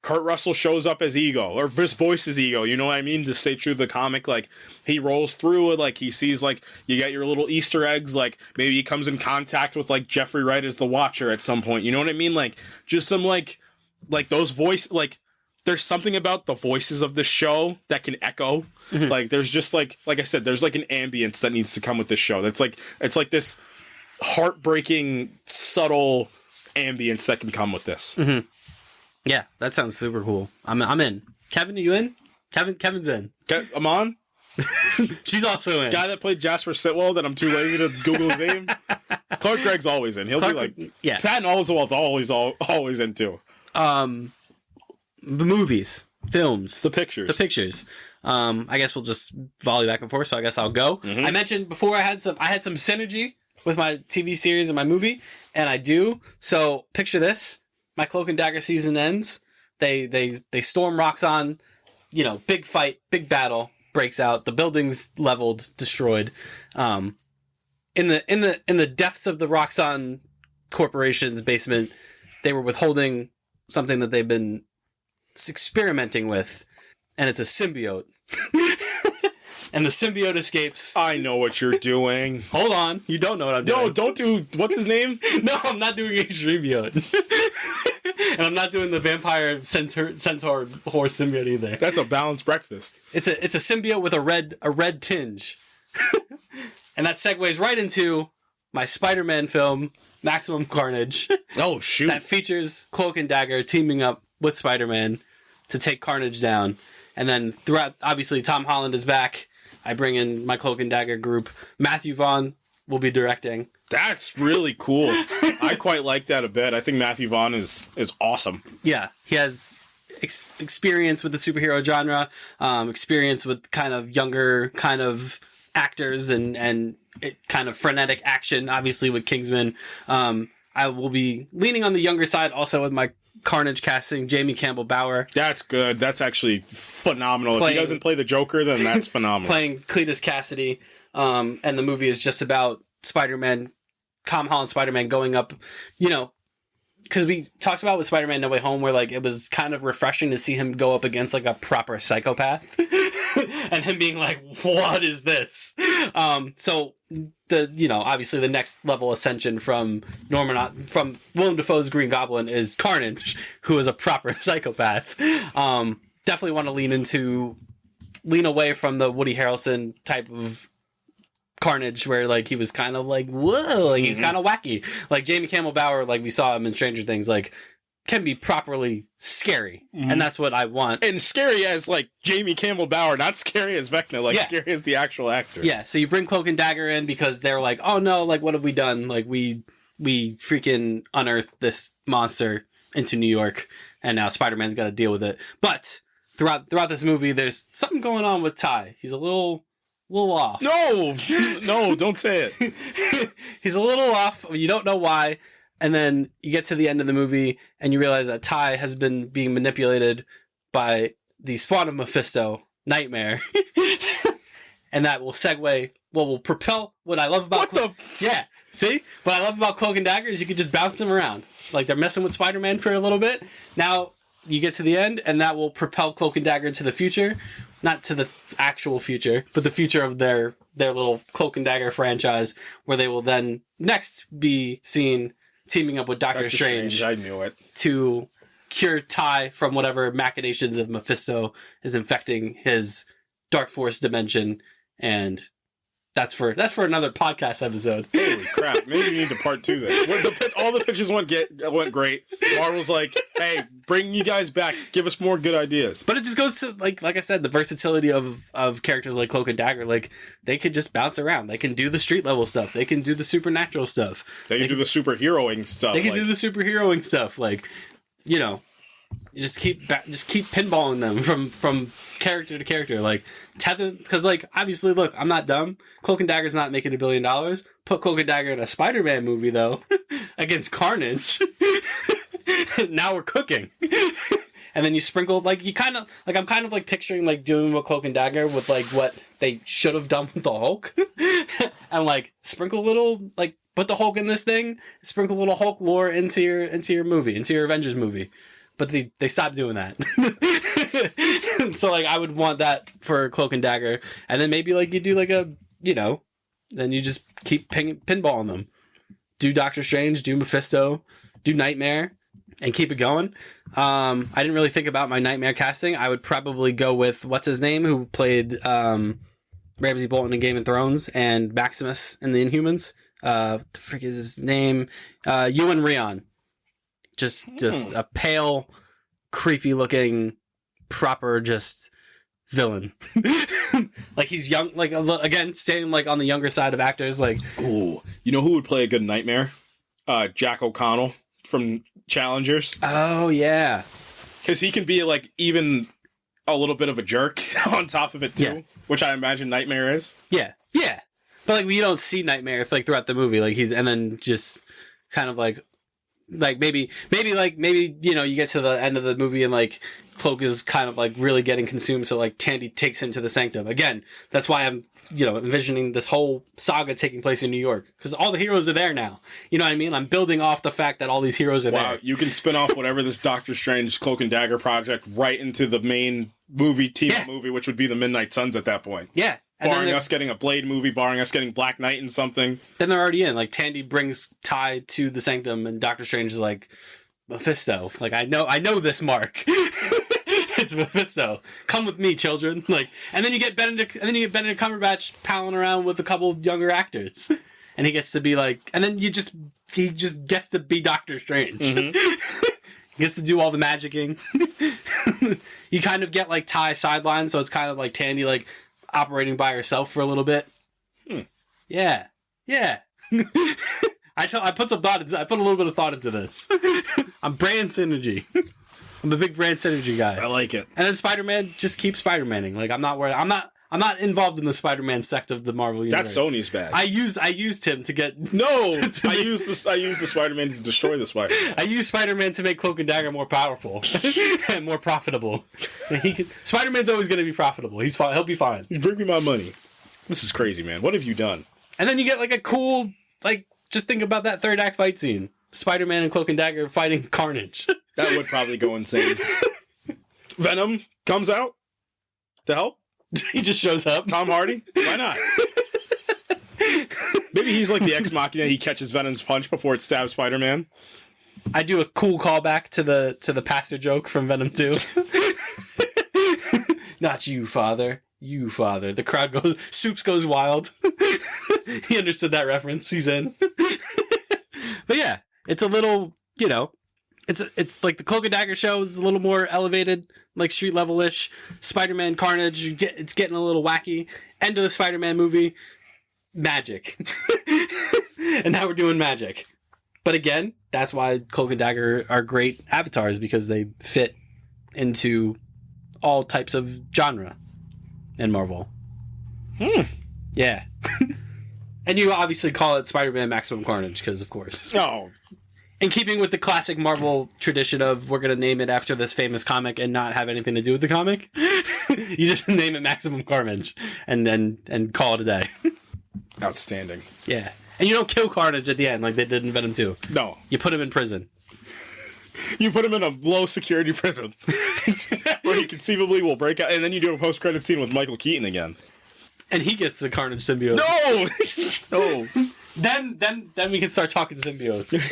Kurt Russell shows up as Ego, or his voice is Ego, you know what I mean? To stay true to the comic, like he rolls through it, like he sees like you get your little Easter eggs, like maybe he comes in contact with like Jeffrey Wright as the Watcher at some point, you know what I mean? Like just some like those voice, like there's something about the voices of the show that can echo. Mm-hmm. Like there's just like I said, there's like an ambience that needs to come with this show. That's like it's like this heartbreaking, subtle ambience that can come with this. Mm-hmm. Yeah, that sounds super cool. I'm in. Kevin, are you in? Kevin's in. I'm on. She's also in. Guy that played Jasper Sitwell that I'm too lazy to Google his name. Clark Gregg's always in. He'll be like, Patton Oswalt's always in too. The movies, films, the pictures. I guess we'll just volley back and forth. So I guess I'll go. Mm-hmm. I mentioned before I had some synergy with my TV series and my movie, and I do. So picture this: my Cloak and Dagger season ends. They storm Roxxon. Big fight, big battle breaks out. The building's leveled, destroyed. In the depths of the Roxxon Corporation's basement, they were withholding something that they've been experimenting with, and it's a symbiote. And the symbiote escapes. I know what you're doing. Hold on. You don't know what I'm doing. No, don't do... What's his name? No, I'm not doing a symbiote. And I'm not doing the vampire centaur horse symbiote either. That's a balanced breakfast. It's a symbiote with a red tinge. And that segues right into my Spider-Man film, Maximum Carnage. Oh, shoot. That features Cloak and Dagger teaming up with Spider-Man to take Carnage down. And then throughout, obviously, Tom Holland is back. I bring in my Cloak and Dagger group. Matthew Vaughn will be directing. That's really cool. I quite like that a bit. I think Matthew Vaughn is awesome. Yeah, he has experience with the superhero genre, experience with kind of younger kind of actors and kind of frenetic action, obviously with Kingsman. I will be leaning on the younger side also with my Carnage casting, Jamie Campbell Bower. That's good. That's actually phenomenal. If he doesn't play the Joker, then that's phenomenal. Playing Cletus Cassidy. And the movie is just about Spider-Man, Tom Holland Spider-Man going up, because we talked about with Spider-Man No Way Home where like it was kind of refreshing to see him go up against like a proper psychopath and him being like, what is this? So obviously the next level ascension from Willem Dafoe's Green Goblin is Carnage, who is a proper psychopath. Definitely want to lean away from the Woody Harrelson type of Carnage where like he was kind of like, whoa, like he was kind of wacky. Like Jamie Campbell Bower, like we saw him in Stranger Things, like can be properly scary, and that's what I want. And scary as like Jamie Campbell Bower, not scary as Vecna, like scary as the actual actor. Yeah, so you bring Cloak and Dagger in because they're like, oh no, like what have we done? Like we freaking unearthed this monster into New York, and now Spider-Man's got to deal with it. But throughout this movie, there's something going on with Ty. He's a little off. No, don't say it. He's a little off. You don't know why. And then you get to the end of the movie and you realize that Ty has been being manipulated by the spawn of Mephisto, Nightmare. And that will segue, will propel what I love about... Yeah, see? What I love about Cloak and Dagger is you can just bounce them around. Like they're messing with Spider-Man for a little bit. Now you get to the end and that will propel Cloak and Dagger into the future. Not to the actual future, but the future of their little Cloak and Dagger franchise, where they will then next be seen teaming up with Doctor Strange. I knew it. To cure Ty from whatever machinations of Mephisto is infecting his Dark Force dimension, and that's for another podcast episode. Holy crap! Maybe we need to part 2 this. All the pitches went great. Marvel's like, hey, bring you guys back. Give us more good ideas. But it just goes to like I said, the versatility of characters like Cloak and Dagger. Like they can just bounce around. They can do the street level stuff. They can do the supernatural stuff. They can do the superheroing stuff. They can do the superheroing stuff. Like, you know, you just keep pinballing them from character to character. Like Tevin, because like obviously, look, I'm not dumb. Cloak and Dagger's not making $1 billion. Put Cloak and Dagger in a Spider-Man movie though, against Carnage. Now we're cooking. And then you sprinkle like I'm kind of like picturing like doing with Cloak and Dagger with like what they should have done with the Hulk, and like sprinkle a little like put the Hulk in this thing, sprinkle a little Hulk lore into your movie, into your Avengers movie. But they stopped doing that. So like I would want that for Cloak and Dagger, and then maybe like you do like a then you just keep pinballing them. Do Doctor Strange, do Mephisto, do Nightmare, and keep it going. I didn't really think about my Nightmare casting. I would probably go with what's his name, who played Ramsay Bolton in Game of Thrones and Maximus in the Inhumans. What the frick is his name? Ewan Rion. Just a pale, creepy looking, proper just villain. Like he's young, like again, staying like on the younger side of actors. Like, ooh, you know who would play a good Nightmare? Jack O'Connell from Challengers. Oh yeah, because he can be like even a little bit of a jerk on top of it too, which I imagine Nightmare is. Yeah. But like we don't see Nightmare like throughout the movie. Like he's and then just kind of like maybe you get to the end of the movie and like Cloak is kind of like really getting consumed, so like Tandy takes him to the Sanctum. Again, that's why I'm envisioning this whole saga taking place in New York, because all the heroes are there now. You know what I mean? I'm building off the fact that all these heroes are there. Wow, you can spin off whatever this Doctor Strange Cloak and Dagger project right into the main movie, movie, which would be the Midnight Suns at that point. Yeah. Barring us getting a Blade movie, barring us getting Black Knight and something. Then they're already in. Like, Tandy brings Ty to the Sanctum, and Doctor Strange is like, Mephisto. Like, I know this mark. It's Mephisto. Come with me, children. Like, and then you get Benedict Cumberbatch palling around with a couple younger actors. And he gets to be like, and then he just gets to be Doctor Strange. Mm-hmm. He gets to do all the magicking. You kind of get, like, Ty sidelined, so it's kind of like Tandy, like, operating by herself for a little bit. Yeah. I put some thought into, I put a little bit of thought into this. I'm brand synergy. I'm a big brand synergy guy. I like it. And then Spider-Man, just keep Spider-Maning. Like I'm not worried. I'm not involved in the Spider-Man sect of the Marvel universe. That's Sony's bag. I used him to get I used the Spider-Man to destroy the Spider-Man. I used Spider-Man to make Cloak and Dagger more powerful and more profitable. Spider-Man's always going to be profitable. He's fine. He'll be fine. Bring me my money. This is crazy, man. What have you done? And then you get like a cool, like, just think about that third act fight scene. Spider-Man and Cloak and Dagger fighting Carnage. That would probably go insane. Venom comes out to help. He just shows up. Tom Hardy? Why not? Maybe he's like the Ex Machina. He catches Venom's punch before it stabs Spider-Man. I do a cool callback to the pastor joke from Venom 2. Not you, father. You, father. The crowd goes... Soups goes wild. He understood that reference. He's in. But yeah, it's a little, it's like the Cloak and Dagger show is a little more elevated, like street level ish. Spider-Man Carnage, it's getting a little wacky. End of the Spider-Man movie, magic, and now we're doing magic. But again, that's why Cloak and Dagger are great avatars, because they fit into all types of genre in Marvel. Yeah. And you obviously call it Spider-Man Maximum Carnage, because of course. Oh. In keeping with the classic Marvel tradition of we're going to name it after this famous comic and not have anything to do with the comic, you just name it Maximum Carnage and call it a day. Outstanding. Yeah. And you don't kill Carnage at the end like they did in Venom 2. No. You put him in prison. You put him in a low security prison where he conceivably will break out, and then you do a post-credit scene with Michael Keaton again. And he gets the Carnage symbiote. No! Then we can start talking symbiotes.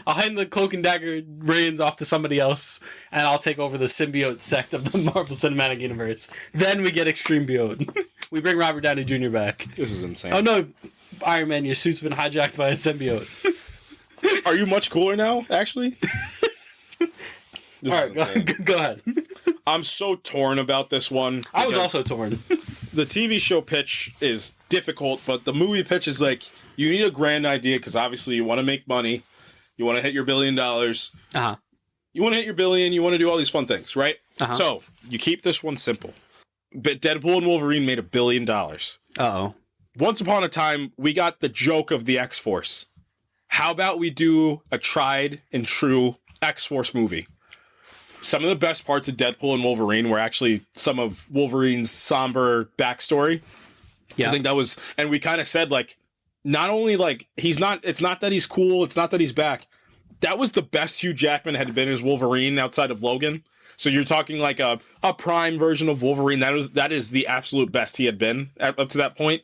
I'll hand the Cloak and Dagger reins off to somebody else, and I'll take over the symbiote sect of the Marvel Cinematic Universe. Then we get Extreme Biote. We bring Robert Downey Jr. back. This is insane. Oh no, Iron Man, your suit's been hijacked by a symbiote. Are you much cooler now, actually? Alright, go ahead. I'm so torn about this one. I was also torn. The TV show pitch is difficult, but the movie pitch is like, you need a grand idea, because obviously you want to make money. You want to hit your $1 billion. Uh-huh. You want to hit your billion. You want to do all these fun things, right? Uh-huh. So, you keep this one simple. But Deadpool and Wolverine made $1 billion. Uh-oh. Once upon a time, we got the joke of the X-Force. How about we do a tried and true X-Force movie? Some of the best parts of Deadpool and Wolverine were actually some of Wolverine's somber backstory. Yeah. I think that was, and we kind of said, like, not only, like, it's not that he's cool, it's not that he's back. That was the best Hugh Jackman had been as Wolverine outside of Logan. So you're talking like a prime version of Wolverine. That is the absolute best he had been up to that point.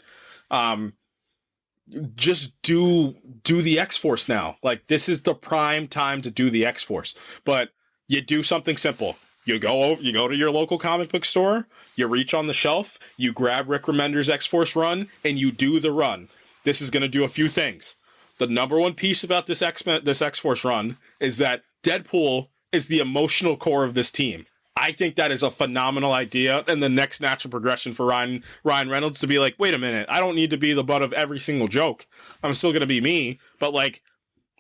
Just do the X-Force now. Like, this is the prime time to do the X-Force. But you do something simple. You go to your local comic book store, you reach on the shelf, you grab Rick Remender's X-Force run, and you do the run. This is going to do a few things. The number one piece about this X-Force run is that Deadpool is the emotional core of this team. I think that is a phenomenal idea, and the next natural progression for Ryan Reynolds to be like, wait a minute, I don't need to be the butt of every single joke. I'm still going to be me, but, like,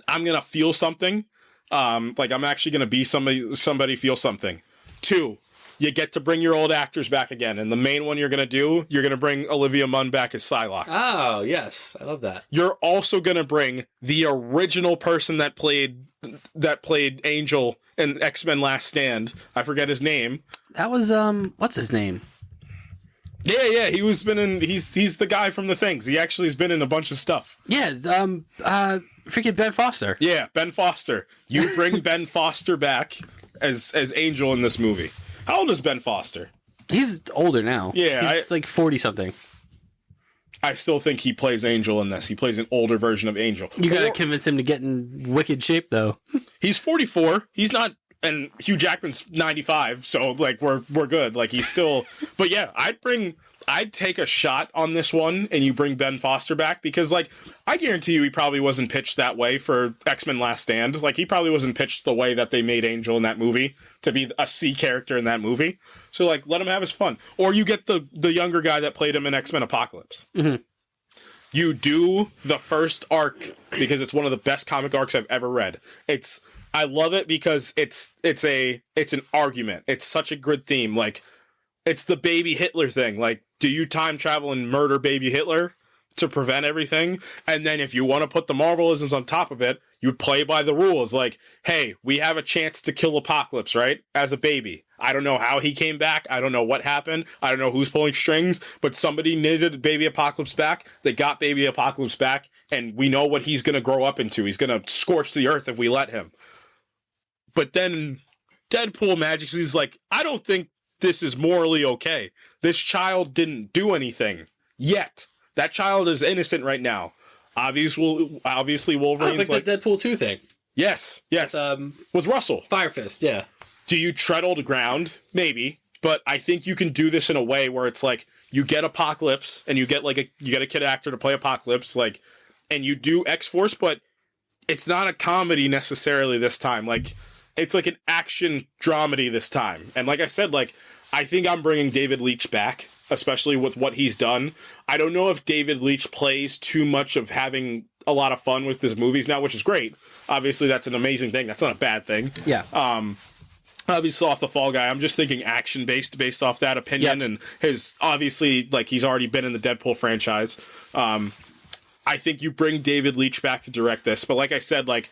I'm going to feel something. Like, I'm actually going to be somebody feel something. 2, you get to bring your old actors back again, and the main one you're going to bring Olivia Munn back as Psylocke. Oh, yes. I love that. You're also going to bring the original person that played Angel in X-Men Last Stand. I forget his name. That was, what's his name? Yeah, he's the guy from The Things. He actually has been in a bunch of stuff. Yeah, freaking Ben Foster. Yeah, Ben Foster. You bring Ben Foster back as Angel in this movie. How old is Ben Foster? He's older now. Yeah. He's like 40-something. I still think he plays Angel in this. He plays an older version of Angel. You gotta convince him to get in wicked shape, though. He's 44. He's not, and Hugh Jackman's 95, so, like, we're good. Like, he's still, but yeah, I'd take a shot on this one, and you bring Ben Foster back, because, like, I guarantee you he probably wasn't pitched that way for X-Men Last Stand. Like, he probably wasn't pitched the way that they made Angel in that movie, to be a C character in that movie. So, like, let him have his fun. Or you get the younger guy that played him in X-Men Apocalypse. Mm-hmm. You do the first arc, because it's one of the best comic arcs I've ever read. I love it because it's an argument. It's such a good theme. Like, it's the baby Hitler thing. Like, do you time travel and murder baby Hitler to prevent everything? And then if you want to put the Marvelisms on top of it, you play by the rules. Like, hey, we have a chance to kill Apocalypse, right? As a baby. I don't know how he came back. I don't know what happened. I don't know who's pulling strings, but somebody needed baby Apocalypse back. They got baby Apocalypse back, and we know what he's going to grow up into. He's going to scorch the earth if we let him. But then Deadpool magically is like, I don't think this is morally okay. This child didn't do anything yet. That child is innocent right now. Obviously Wolverine's like the Deadpool 2 thing. Yes. With Russell. Fire Fist, yeah. Do you treadle the ground? Maybe. But I think you can do this in a way where it's like, you get Apocalypse, and you get a kid actor to play Apocalypse, like, and you do X-Force, but it's not a comedy necessarily this time. Like, it's like an action dramedy this time. And like I said, like, I think I'm bringing David Leitch back, especially with what he's done. I don't know if David Leitch plays too much of having a lot of fun with his movies now, which is great. Obviously, that's an amazing thing. That's not a bad thing. Yeah. Obviously, off the Fall Guy, I'm just thinking action-based based off that opinion. Yep. And his, obviously, like, he's already been in the Deadpool franchise. I think you bring David Leitch back to direct this. But like I said, like,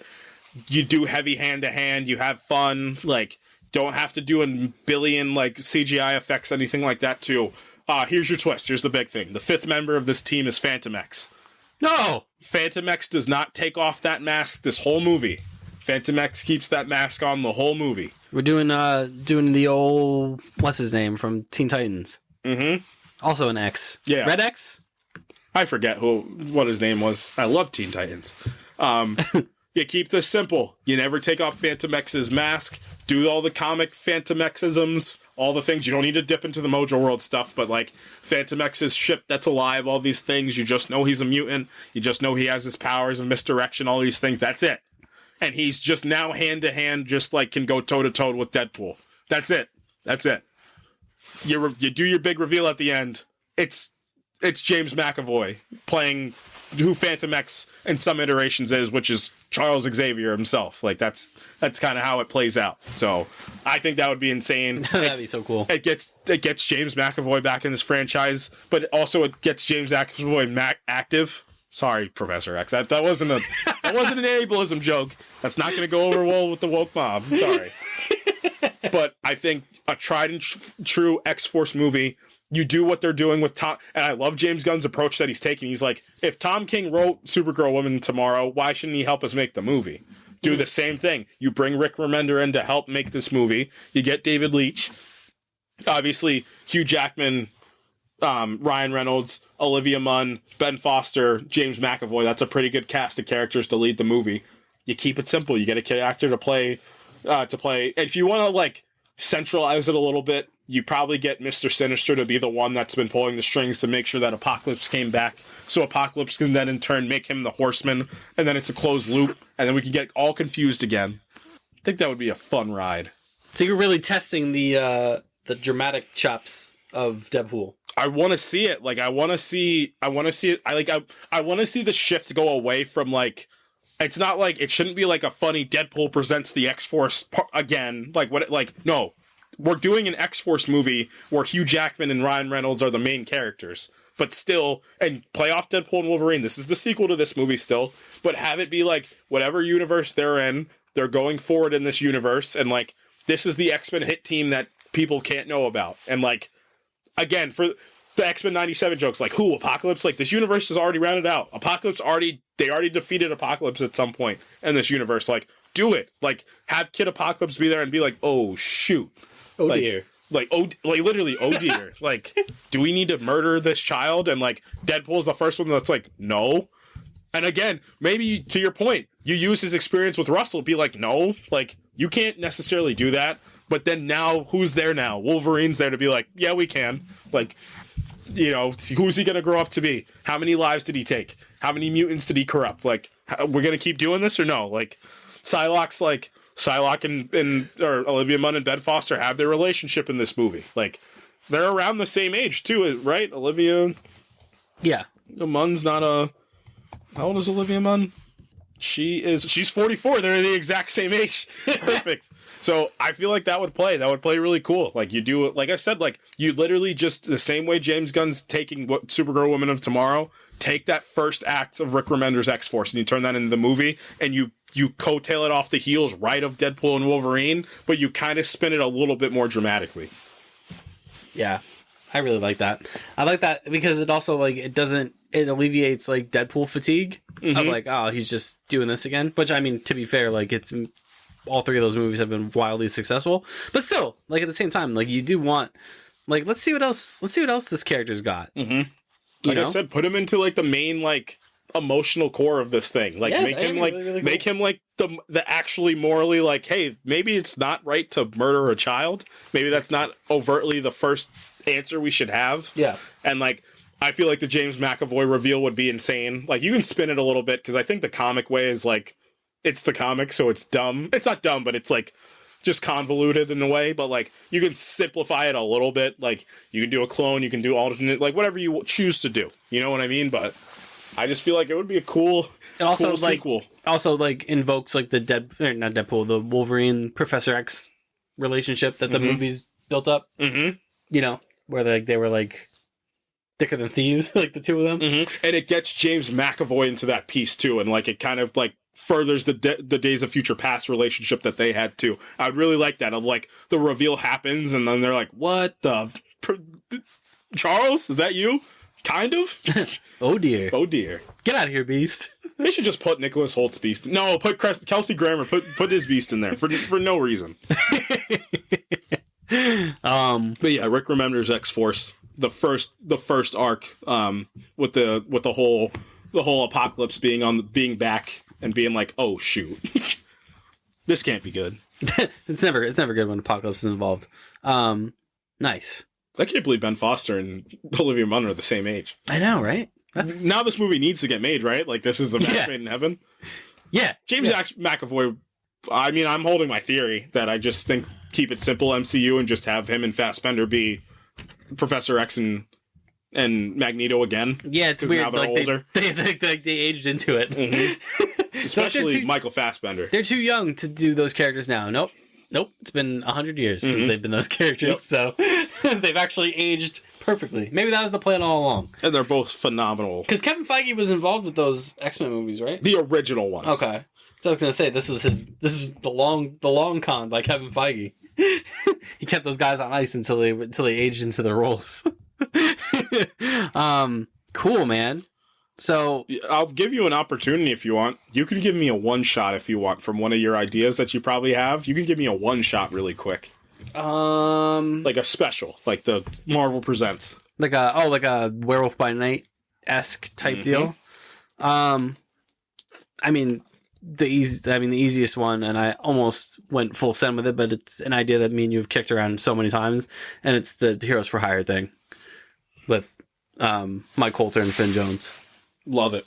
you do heavy hand-to-hand, you have fun, like, don't have to do a billion, like, CGI effects, anything like that, too. Here's your twist. Here's the big thing. The fifth member of this team is Phantom X. No! Phantom X does not take off that mask this whole movie. Phantom X keeps that mask on the whole movie. We're doing the old, what's his name, from Teen Titans. Mm-hmm. Also an X. Yeah. Red X? I forget what his name was. I love Teen Titans. You keep this simple. You never take off Phantom X's mask. Do all the comic Phantom X-isms, all the things. You don't need to dip into the Mojo World stuff, but like Phantom X's ship that's alive, all these things. You just know he's a mutant. You just know he has his powers and misdirection, all these things. That's it. And he's just now hand-to-hand, just like can go toe-to-toe with Deadpool. That's it. That's it. You do your big reveal at the end. It's James McAvoy playing who Phantom X in some iterations is, which is Charles Xavier himself. Like, that's kind of how it plays out. So I think that would be insane. That'd be so cool. It gets James McAvoy back in this franchise, but also it gets James McAvoy active. Sorry, Professor X. That wasn't an ableism joke. That's not going to go over well with the woke mob. Sorry. But I think a tried and true X-Force movie, you do what they're doing with Tom, and I love James Gunn's approach that he's taking. He's like, if Tom King wrote Supergirl Woman tomorrow, why shouldn't he help us make the movie? Do the same thing. You bring Rick Remender in to help make this movie. You get David Leitch. Obviously, Hugh Jackman, Ryan Reynolds, Olivia Munn, Ben Foster, James McAvoy. That's a pretty good cast of characters to lead the movie. You keep it simple. You get a kid actor to play. If you want to, like, centralize it a little bit, you probably get Mr. Sinestro to be the one that's been pulling the strings to make sure that Apocalypse came back, so Apocalypse can then in turn make him the Horseman, and then it's a closed loop, and then we can get all confused again. I think that would be a fun ride. So you're really testing the dramatic chops of Deadpool. I want to see it. Like, I want to see it. I want to see the shift go away from, like, it's not like, it shouldn't be like a funny Deadpool presents the X-Force again. No. We're doing an X-Force movie where Hugh Jackman and Ryan Reynolds are the main characters, but still, and play off Deadpool and Wolverine. This is the sequel to this movie still, but have it be like whatever universe they're in, they're going forward in this universe, and like, this is the X-Men hit team that people can't know about. And like, again, for the X-Men 97 jokes, like, who, Apocalypse? Like, this universe is already rounded out. They already defeated Apocalypse at some point in this universe. Like, do it. Like, have Kid Apocalypse be there and be like, oh, shoot. Oh, dear. Literally, oh, dear. Like, do we need to murder this child? And, like, Deadpool's the first one that's like, no. And again, maybe, to your point, you use his experience with Russell, be like, no. Like, you can't necessarily do that. But then now, who's there now? Wolverine's there to be like, yeah, we can. Like, you know, who's he going to grow up to be? How many lives did he take? How many mutants did he corrupt? Like, we're going to keep doing this or no? Like, Psylocke and Olivia Munn and Ben Foster have their relationship in this movie. Like, they're around the same age too, right? Olivia. Yeah. Munn's not a. How old is Olivia Munn? She's 44. They're the exact same age. Perfect. So I feel like that would play really cool. Like, you do it, like I said, like, you literally just the same way James Gunn's taking what Supergirl Woman of Tomorrow, take that first act of Rick Remender's X-Force and you turn that into the movie, and you coattail it off the heels right of Deadpool and Wolverine, but you kind of spin it a little bit more dramatically. Yeah, I really like that. I like that because it also, like, it alleviates, like, Deadpool fatigue of, like, oh, he's just doing this again. Which, I mean, to be fair, like, it's all three of those movies have been wildly successful. But still, like, at the same time, like, you do want, like, let's see what else this character's got. Mm-hmm. Like I said, put him into, like, the main, like, emotional core of this thing. Like, make him like really, really cool. Make him like the actually morally, like, hey, maybe it's not right to murder a child. Maybe that's not overtly the first answer we should have. Yeah. And like, I feel like the James McAvoy reveal would be insane. Like, you can spin it a little bit because I think the comic way is like it's the comic, so it's dumb. It's not dumb, but it's like just convoluted in a way. But like you can simplify it a little bit. Like you can do a clone, you can do alternate, like whatever you choose to do. You know what I mean? But I just feel like it would be a cool, it also cool like sequel. also like invokes like the not Deadpool, the Wolverine Professor X relationship that the movies built up. Mm-hmm. You know, where they were like thicker than thieves, like the two of them. Mm-hmm. And it gets James McAvoy into that piece too, and like it kind of like furthers the Days of Future Past relationship that they had too. I'd really like that. Of like the reveal happens, and then they're like, "What the Charles? Is that you?" Kind of. Oh dear. Oh dear. Get out of here, Beast. They should just put Nicholas Holt's Beast. No, put Kelsey Grammer. Put his Beast in there for no reason. But yeah, Rick Remender's X-Force, the first arc, with the whole apocalypse being back and being like, oh shoot, this can't be good. It's never good when apocalypse is involved. Nice. I can't believe Ben Foster and Olivia Munn are the same age. I know, right? Now this movie needs to get made, right? Like this is a match made in heaven. Yeah, James McAvoy. I mean, I'm holding my theory that I just think keep it simple MCU and just have him and Fassbender be Professor X and Magneto again. Yeah, it's weird. Now they're older. They aged into it. Mm-hmm. Especially Michael Fassbender. They're too young to do those characters now. Nope. It's been 100 years since they've been those characters, so they've actually aged perfectly. Maybe that was the plan all along. And they're both phenomenal. Because Kevin Feige was involved with those X-Men movies, right? The original ones. Okay. So I was gonna say this was the long con by Kevin Feige. He kept those guys on ice until they aged into their roles. Cool, man. So I'll give you an opportunity if you want. You can give me a one shot if you want from one of your ideas that you probably have. You can give me a one shot really quick. Like a special, like the Marvel Presents, like a Werewolf by Night esque type deal. I mean the easiest one, and I almost went full send with it, but it's an idea that me and you have kicked around so many times, and it's the Heroes for Hire thing with Mike Coulter and Finn Jones. Love it.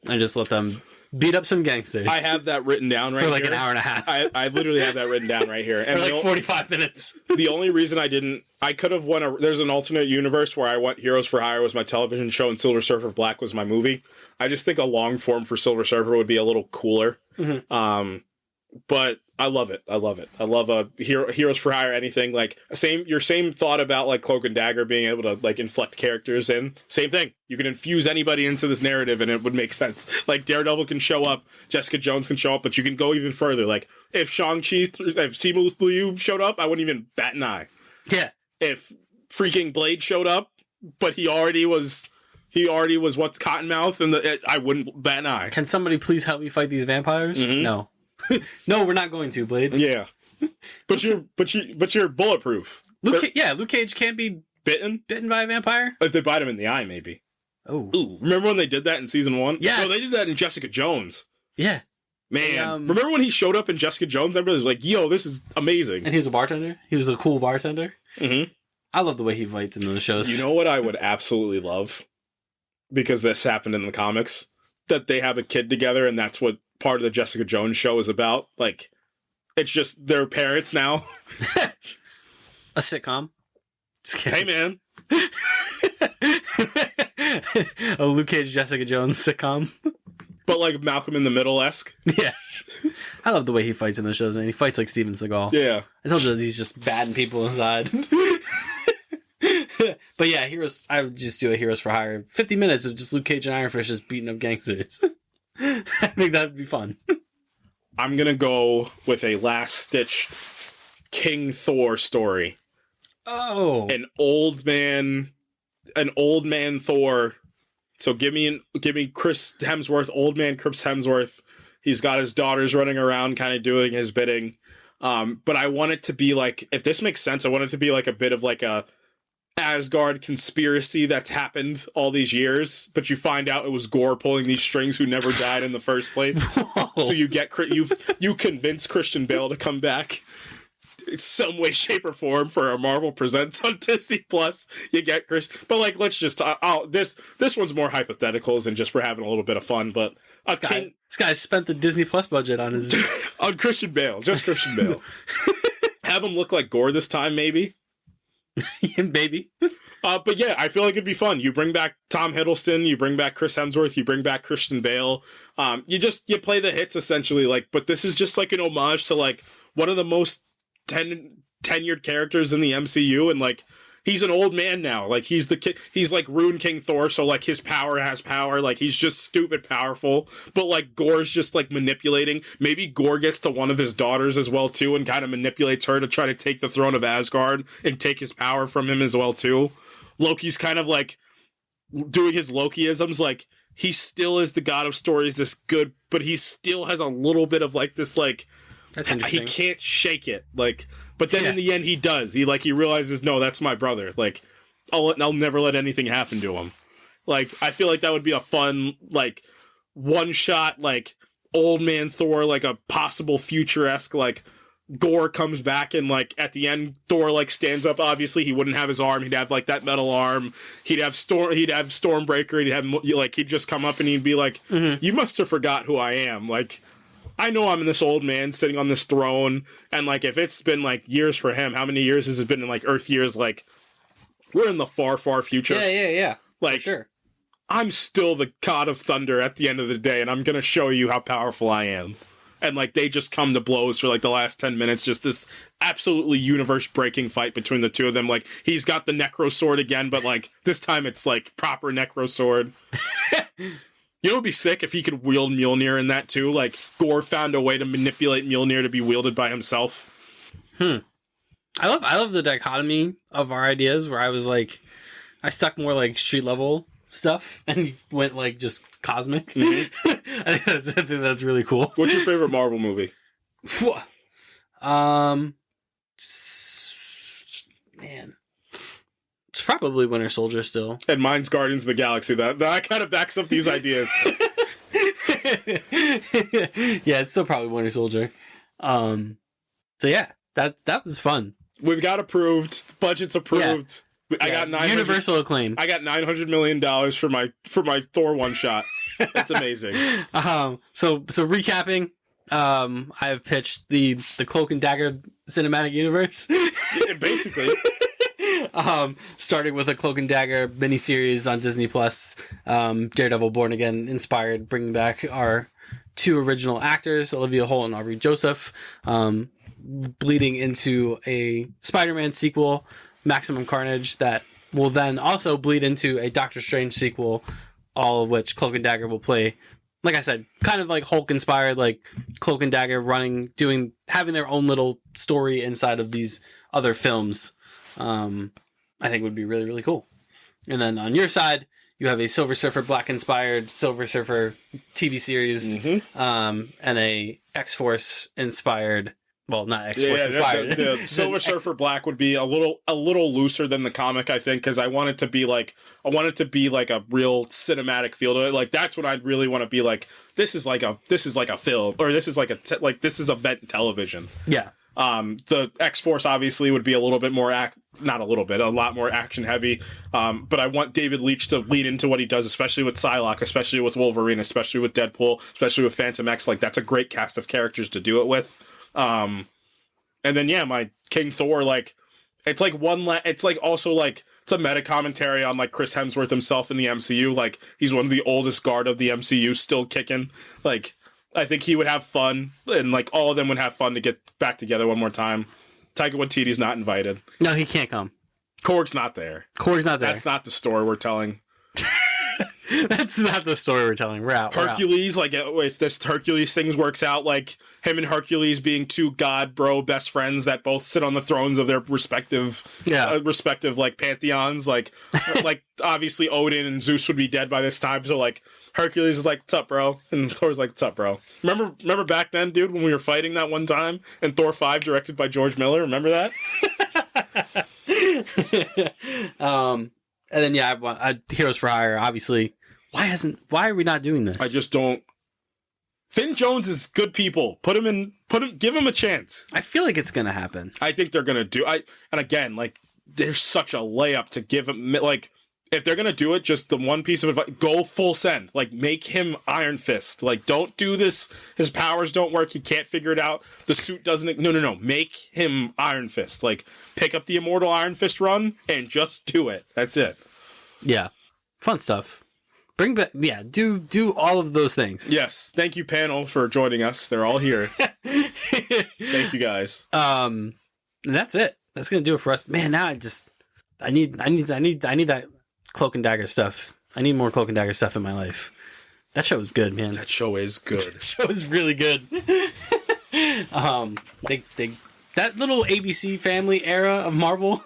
And just let them beat up some gangsters. I have that written down right for like here. An hour and a half. I literally have that written down right here. And for like 45 minutes. The only reason I could have won there's an alternate universe where I went Heroes for Hire was my television show and Silver Surfer Black was my movie. I just think a long form for Silver Surfer would be a little cooler. Mm-hmm. But I love it. I love a Heroes for Hire anything like your same thought about like Cloak and Dagger being able to like inflect characters in. Same thing. You can infuse anybody into this narrative and it would make sense. Like Daredevil can show up, Jessica Jones can show up, but you can go even further. Like if Simu Liu showed up, I wouldn't even bat an eye. Yeah. If freaking Blade showed up, but he already was what's Cottonmouth, and I wouldn't bat an eye. Can somebody please help me fight these vampires? Mm-hmm. No. No, we're not going to, Blade. Yeah, but you're bulletproof. Luke Cage can't be bitten by a vampire if they bite him in the eye, maybe. Oh, ooh! Remember when they did that in season 1? Yeah, no, they did that in Jessica Jones. Yeah, man. Remember when he showed up in Jessica Jones? Everybody was like, "Yo, this is amazing!" And he was a bartender. He was a cool bartender. Mm-hmm. I love the way he fights in those shows. You know what I would absolutely love, because this happened in the comics, that they have a kid together, and that's what part of the Jessica Jones show is about. Like, it's just their parents now. A sitcom. Hey, man. A Luke Cage, Jessica Jones sitcom. But like Malcolm in the Middle-esque. Yeah. I love the way he fights in the shows, man. He fights like Steven Seagal. Yeah. I told you that he's just batting people inside. But yeah, I would just do a Heroes for Hire. 50 minutes of just Luke Cage and Iron Fist just beating up gangsters. I think that would be fun. I'm going to go with a last-stitch King Thor story. Oh. An old man Thor. So give me Chris Hemsworth, old man Chris Hemsworth. He's got his daughters running around kind of doing his bidding. But I want it to be like, if this makes sense, I want it to be like a bit of like a Asgard conspiracy that's happened all these years, but you find out it was Gore pulling these strings who never died in the first place. Whoa. So you convince Christian Bale to come back. some way, shape, or form for a Marvel Presents on Disney Plus. You get Chris, but like, let's just this one's more hypotheticals and just we're having a little bit of fun. But this guy spent the Disney Plus budget on his on Christian Bale, just Christian Bale. Have him look like Gore this time, maybe. Maybe. But yeah, I feel like it'd be fun. You bring back Tom Hiddleston, you bring back Chris Hemsworth, you bring back Christian Bale. You play the hits essentially. Like, but this is just like an homage to like one of the most tenured characters in the MCU, and like he's an old man now. Like he's like Rune King Thor, so like his power has power. Like he's just stupid powerful. But like Gore's just like manipulating. Maybe Gore gets to one of his daughters as well too, and kind of manipulates her to try to take the throne of Asgard and take his power from him as well too. Loki's kind of like doing his Lokiisms. Like he still is the god of stories, this good, but he still has a little bit of like this like. That's interesting. He can't shake it, like, but then in the end he does. He realizes, no, that's my brother. Like, I'll never let anything happen to him. Like, I feel like that would be a fun, like, one shot, like, old man Thor, like a possible future-esque, like, Gore comes back and like at the end Thor like stands up. Obviously he wouldn't have his arm, he'd have like that metal arm, he'd have Stormbreaker, he'd just come up and he'd be like, you must have forgot who I am. Like, I know I'm this old man sitting on this throne, and like if it's been like years for him, how many years has it been in like Earth years? Like we're in the far future. Yeah. Like, for sure. I'm still the god of thunder at the end of the day, and I'm gonna show you how powerful I am. And like they just come to blows for like the last 10 minutes, just this absolutely universe breaking fight between the two of them. Like he's got the Necro Sword again, but like this time it's like proper Necro Sword. You know, it'd be sick if he could wield Mjolnir in that too. Like Gore found a way to manipulate Mjolnir to be wielded by himself. I love the dichotomy of our ideas where I was like, I stuck more like street level stuff and went like just cosmic. I think that's really cool. What's your favorite Marvel movie? Man, it's probably Winter Soldier still. And mine's Guardians of the Galaxy. That kind of backs up these ideas. Yeah, it's still probably Winter Soldier. So yeah, that was fun. We've got approved. Budget's approved. Yeah. I got universal acclaim. I got $900 million for my Thor one shot. That's amazing. So recapping, I have pitched the Cloak and Dagger cinematic universe. Yeah, basically. Starting with a Cloak and Dagger miniseries on Disney Plus, Daredevil Born Again inspired, bringing back our two original actors, Olivia Holt and Aubrey Joseph, bleeding into a Spider-Man sequel, Maximum Carnage, that will then also bleed into a Doctor Strange sequel, all of which Cloak and Dagger will play. Like I said, kind of like Hulk inspired, like Cloak and Dagger having their own little story inside of these other films. I think would be really, really cool. And then on your side, you have a Silver Surfer Black inspired Silver Surfer TV series, and a X-Force inspired. Well, not X-Force inspired. The Silver Surfer Black would be a little looser than the comic, I think, because I want it to be like a real cinematic feel to it. Like that's what I'd really want to be like. This is like a film, or this is like this is event television. Yeah. The X-Force obviously would be a lot more action heavy. But I want David Leitch to lean into what he does, especially with Psylocke, especially with Wolverine, especially with Deadpool, especially with Phantom X. Like that's a great cast of characters to do it with. And then my King Thor, like it's like it's like also like it's a meta commentary on like Chris Hemsworth himself in the MCU. Like he's one of the oldest guard of the MCU, still kicking. Like I think he would have fun, and like all of them would have fun to get back together one more time. Taika Waititi's not invited. No, he can't come. Korg's not there. That's not the story we're telling. That's not the story we're telling. We're out. Hercules, like if this Hercules thing works out, like him and Hercules being two god bro best friends that both sit on the thrones of their respective like pantheons, like like obviously Odin and Zeus would be dead by this time, so like Hercules is like, "What's up, bro?" and Thor's like, "What's up, bro?" Remember back then, dude, when we were fighting that one time in Thor 5, directed by George Miller. Remember that? And then I want Heroes for Hire. Obviously, why are we not doing this? I just don't. Finn Jones is good people. Give him a chance. I feel like it's gonna happen. I think they're gonna do. And again, like, there's such a layup to give him. Like, if they're gonna do it, just the one piece of advice: go full send. Like, make him Iron Fist. Like, don't do this. His powers don't work. He can't figure it out. The suit doesn't. No. Make him Iron Fist. Like, pick up the Immortal Iron Fist run and just do it. That's it. Yeah, fun stuff. Bring back, do all of those things. Yes, thank you, panel, for joining us. They're all here. Thank you, guys. And that's it. That's gonna do it for us, man. Now I need that Cloak and Dagger stuff. I need more Cloak and Dagger stuff in my life. That show is good, man. That show is good. That show is really good. That little ABC family era of Marvel,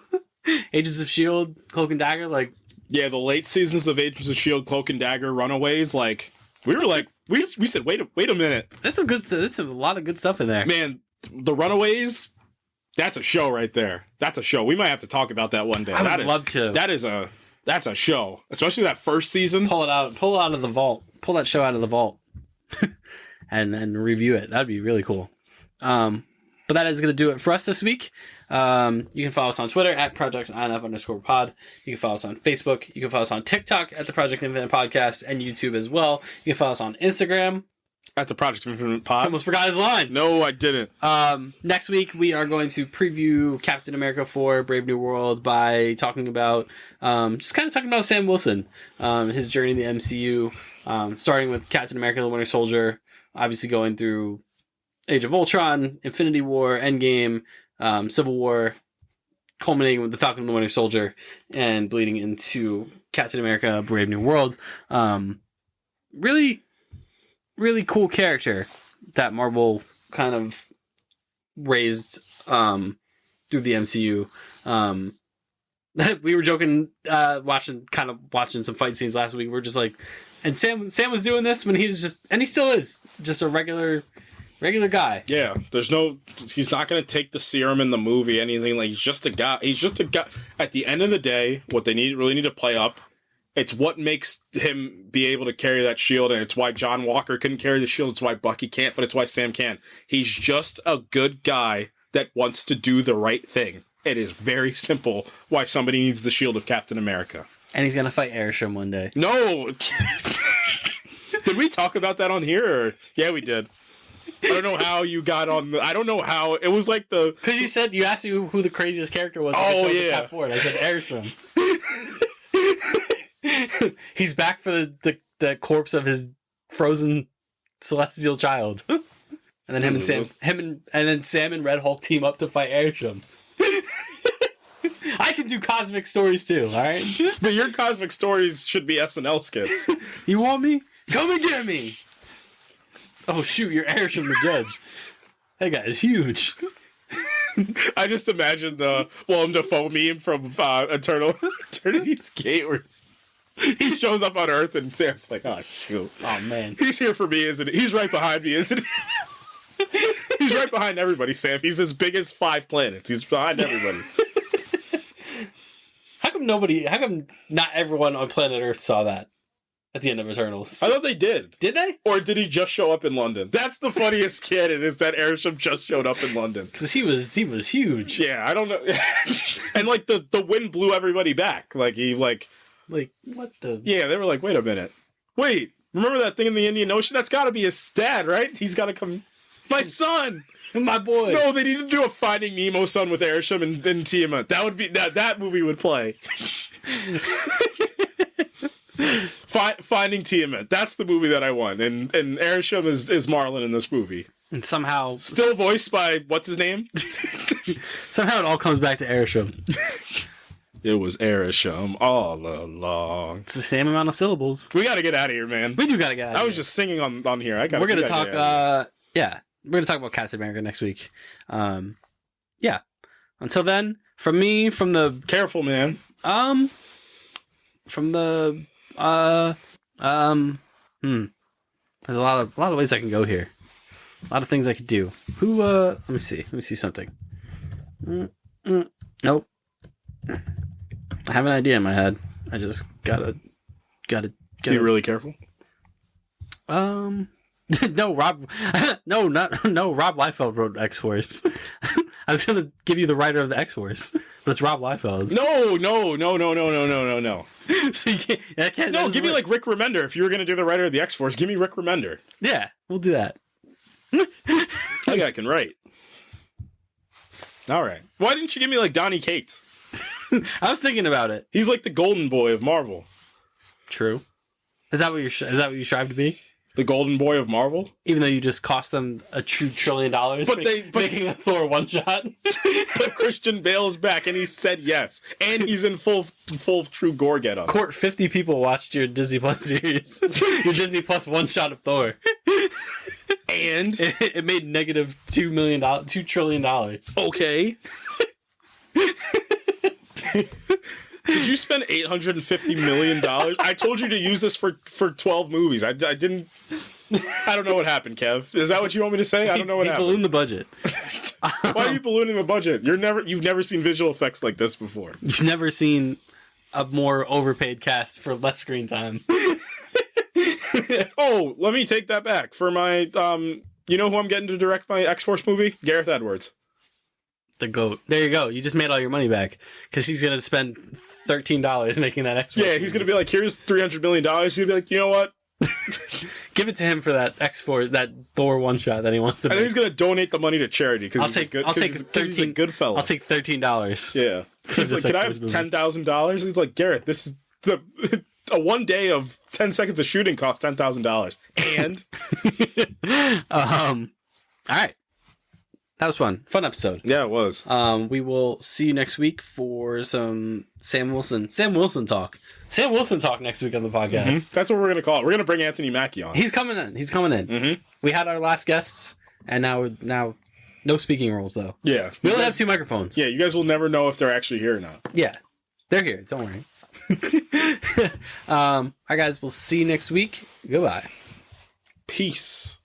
Agents of Shield, Cloak and Dagger, like. Yeah, the late seasons of Agents of S.H.I.E.L.D., Cloak and Dagger, Runaways, like, we were like, we said, wait a minute. There's some good stuff. There's a lot of good stuff in there. Man, the Runaways, that's a show right there. That's a show. We might have to talk about that one day. I would love to. That's a show. Especially that first season. Pull it out of the vault. Pull that show out of the vault. and review it. That'd be really cool. But that is going to do it for us this week. You can follow us on Twitter at ProjectINF_pod. You can follow us on Facebook. You can follow us on TikTok at the Project Infinite Podcast and YouTube as well. You can follow us on Instagram at the Project Infinite Pod. I almost forgot his lines. No, I didn't. Next week, we are going to preview Captain America 4 Brave New World by talking about, just kind of talking about Sam Wilson, his journey in the MCU, starting with Captain America the Winter Soldier, obviously going through Age of Ultron, Infinity War, Endgame, Civil War, culminating with the Falcon and the Winter Soldier, and bleeding into Captain America: Brave New World. Really, really cool character that Marvel kind of raised through the MCU. We were joking, watching some fight scenes last week. We're just like, and Sam was doing this when he was and he still is just a regular guy. Yeah, he's not going to take the serum in the movie, anything. Like, he's just a guy. At the end of the day, what they really need to play up, it's what makes him be able to carry that shield, and it's why John Walker couldn't carry the shield, it's why Bucky can't, but it's why Sam can. He's just a good guy that wants to do the right thing. It is very simple why somebody needs the shield of Captain America. And he's going to fight Arishem one day. No! Did we talk about that on here? Yeah, we did. I don't know how you got on I don't know how. It was like because you asked me who the craziest character was. Oh, yeah. I said Arishem. He's back for the corpse of his frozen celestial child. And then Sam and Red Hulk team up to fight Arishem. I can do cosmic stories too, alright? But your cosmic stories should be SNL skits. You want me? Come and get me! Oh shoot, you're Arishem the Judge. That guy is huge. I just imagine the Willem Dafoe meme from Eternity's Gate where he shows up on Earth and Sam's like, oh shoot. Oh man. He's here for me, isn't he? He's right behind me, isn't he? He's right behind everybody, Sam. He's as big as 5 planets. He's behind everybody. How come not everyone on planet Earth saw that at the end of Eternals? I thought they did. Did they? Or did he just show up in London? That's the funniest canon, is that Arishem just showed up in London. Because he was huge. Yeah, I don't know. And like the wind blew everybody back. Like what the? Yeah, they were like, wait a minute. Wait, remember that thing in the Indian Ocean? That's got to be his dad, right? He's got to come. My son! My boy! No, they need to do a Finding Nemo son with Arishem and Tiamat. That would be that movie would play. Finding Tiamat. That's the movie that I want. And Arishem is Marlin in this movie. And somehow still voiced by what's his name? Somehow it all comes back to Arishem. It was Arishem all along. It's the same amount of syllables. We got to get out of here, man. We do got to get out of here. I was just singing on here. We're going to talk we're going to talk about Captain America next week. Yeah. Until then, from me, from the... Careful, man. From the... There's a lot of ways I can go here. A lot of things I could do. Let me see something. Nope. I have an idea in my head. I just gotta Be really careful. No, Rob. No, Rob Liefeld wrote X Force. I was gonna give you the writer of the X Force, but it's Rob Liefeld. No. So you can't. I can't. No, give me like Rick Remender. If you were gonna do the writer of the X Force, give me Rick Remender. Yeah, we'll do that. That guy can write. All right. Why didn't you give me like Donny Cates? I was thinking about it. He's like the golden boy of Marvel. True. Is that what you strive to be? The golden boy of Marvel? Even though you just cost them a true $1 trillion, making a Thor one shot. But Christian Bale's back, and he said yes, and he's in full true gore getup. Court 50 people watched your Disney Plus series, your Disney Plus one shot of Thor, and it made negative $2 trillion. Okay. Did you spend $850 million? I told you to use this for 12 movies. I didn't. I don't know what happened, Kev. Is that what you want me to say? I don't know what happened. Balloon the budget. Why are you ballooning the budget? You've never seen visual effects like this before. You've never seen a more overpaid cast for less screen time. Oh, let me take that back. For my, you know who I'm getting to direct my X-Force movie? Gareth Edwards. The GOAT. There you go. You just made all your money back because he's gonna spend $13 making that extra. Yeah, he's gonna be like, "Here's $300 million." He's gonna be like, "You know what? Give it to him for that X4, that Thor one shot that he wants to." I think he's gonna donate the money to charity because he's a good fella. I'll take $13. Yeah, he's like, "Can I have $10,000?" He's like, "Gareth, this is a 1 day of 10 seconds of shooting costs $10,000." And all right. That was fun. Fun episode. Yeah, it was. We will see you next week for some Sam Wilson talk. Sam Wilson talk next week on the podcast. Mm-hmm. That's what we're going to call it. We're going to bring Anthony Mackie on. He's coming in. Mm-hmm. We had our last guests, and now no speaking roles, though. Yeah. We only have 2 microphones. Yeah, you guys will never know if they're actually here or not. Yeah. They're here. Don't worry. All right, guys. We'll see you next week. Goodbye. Peace.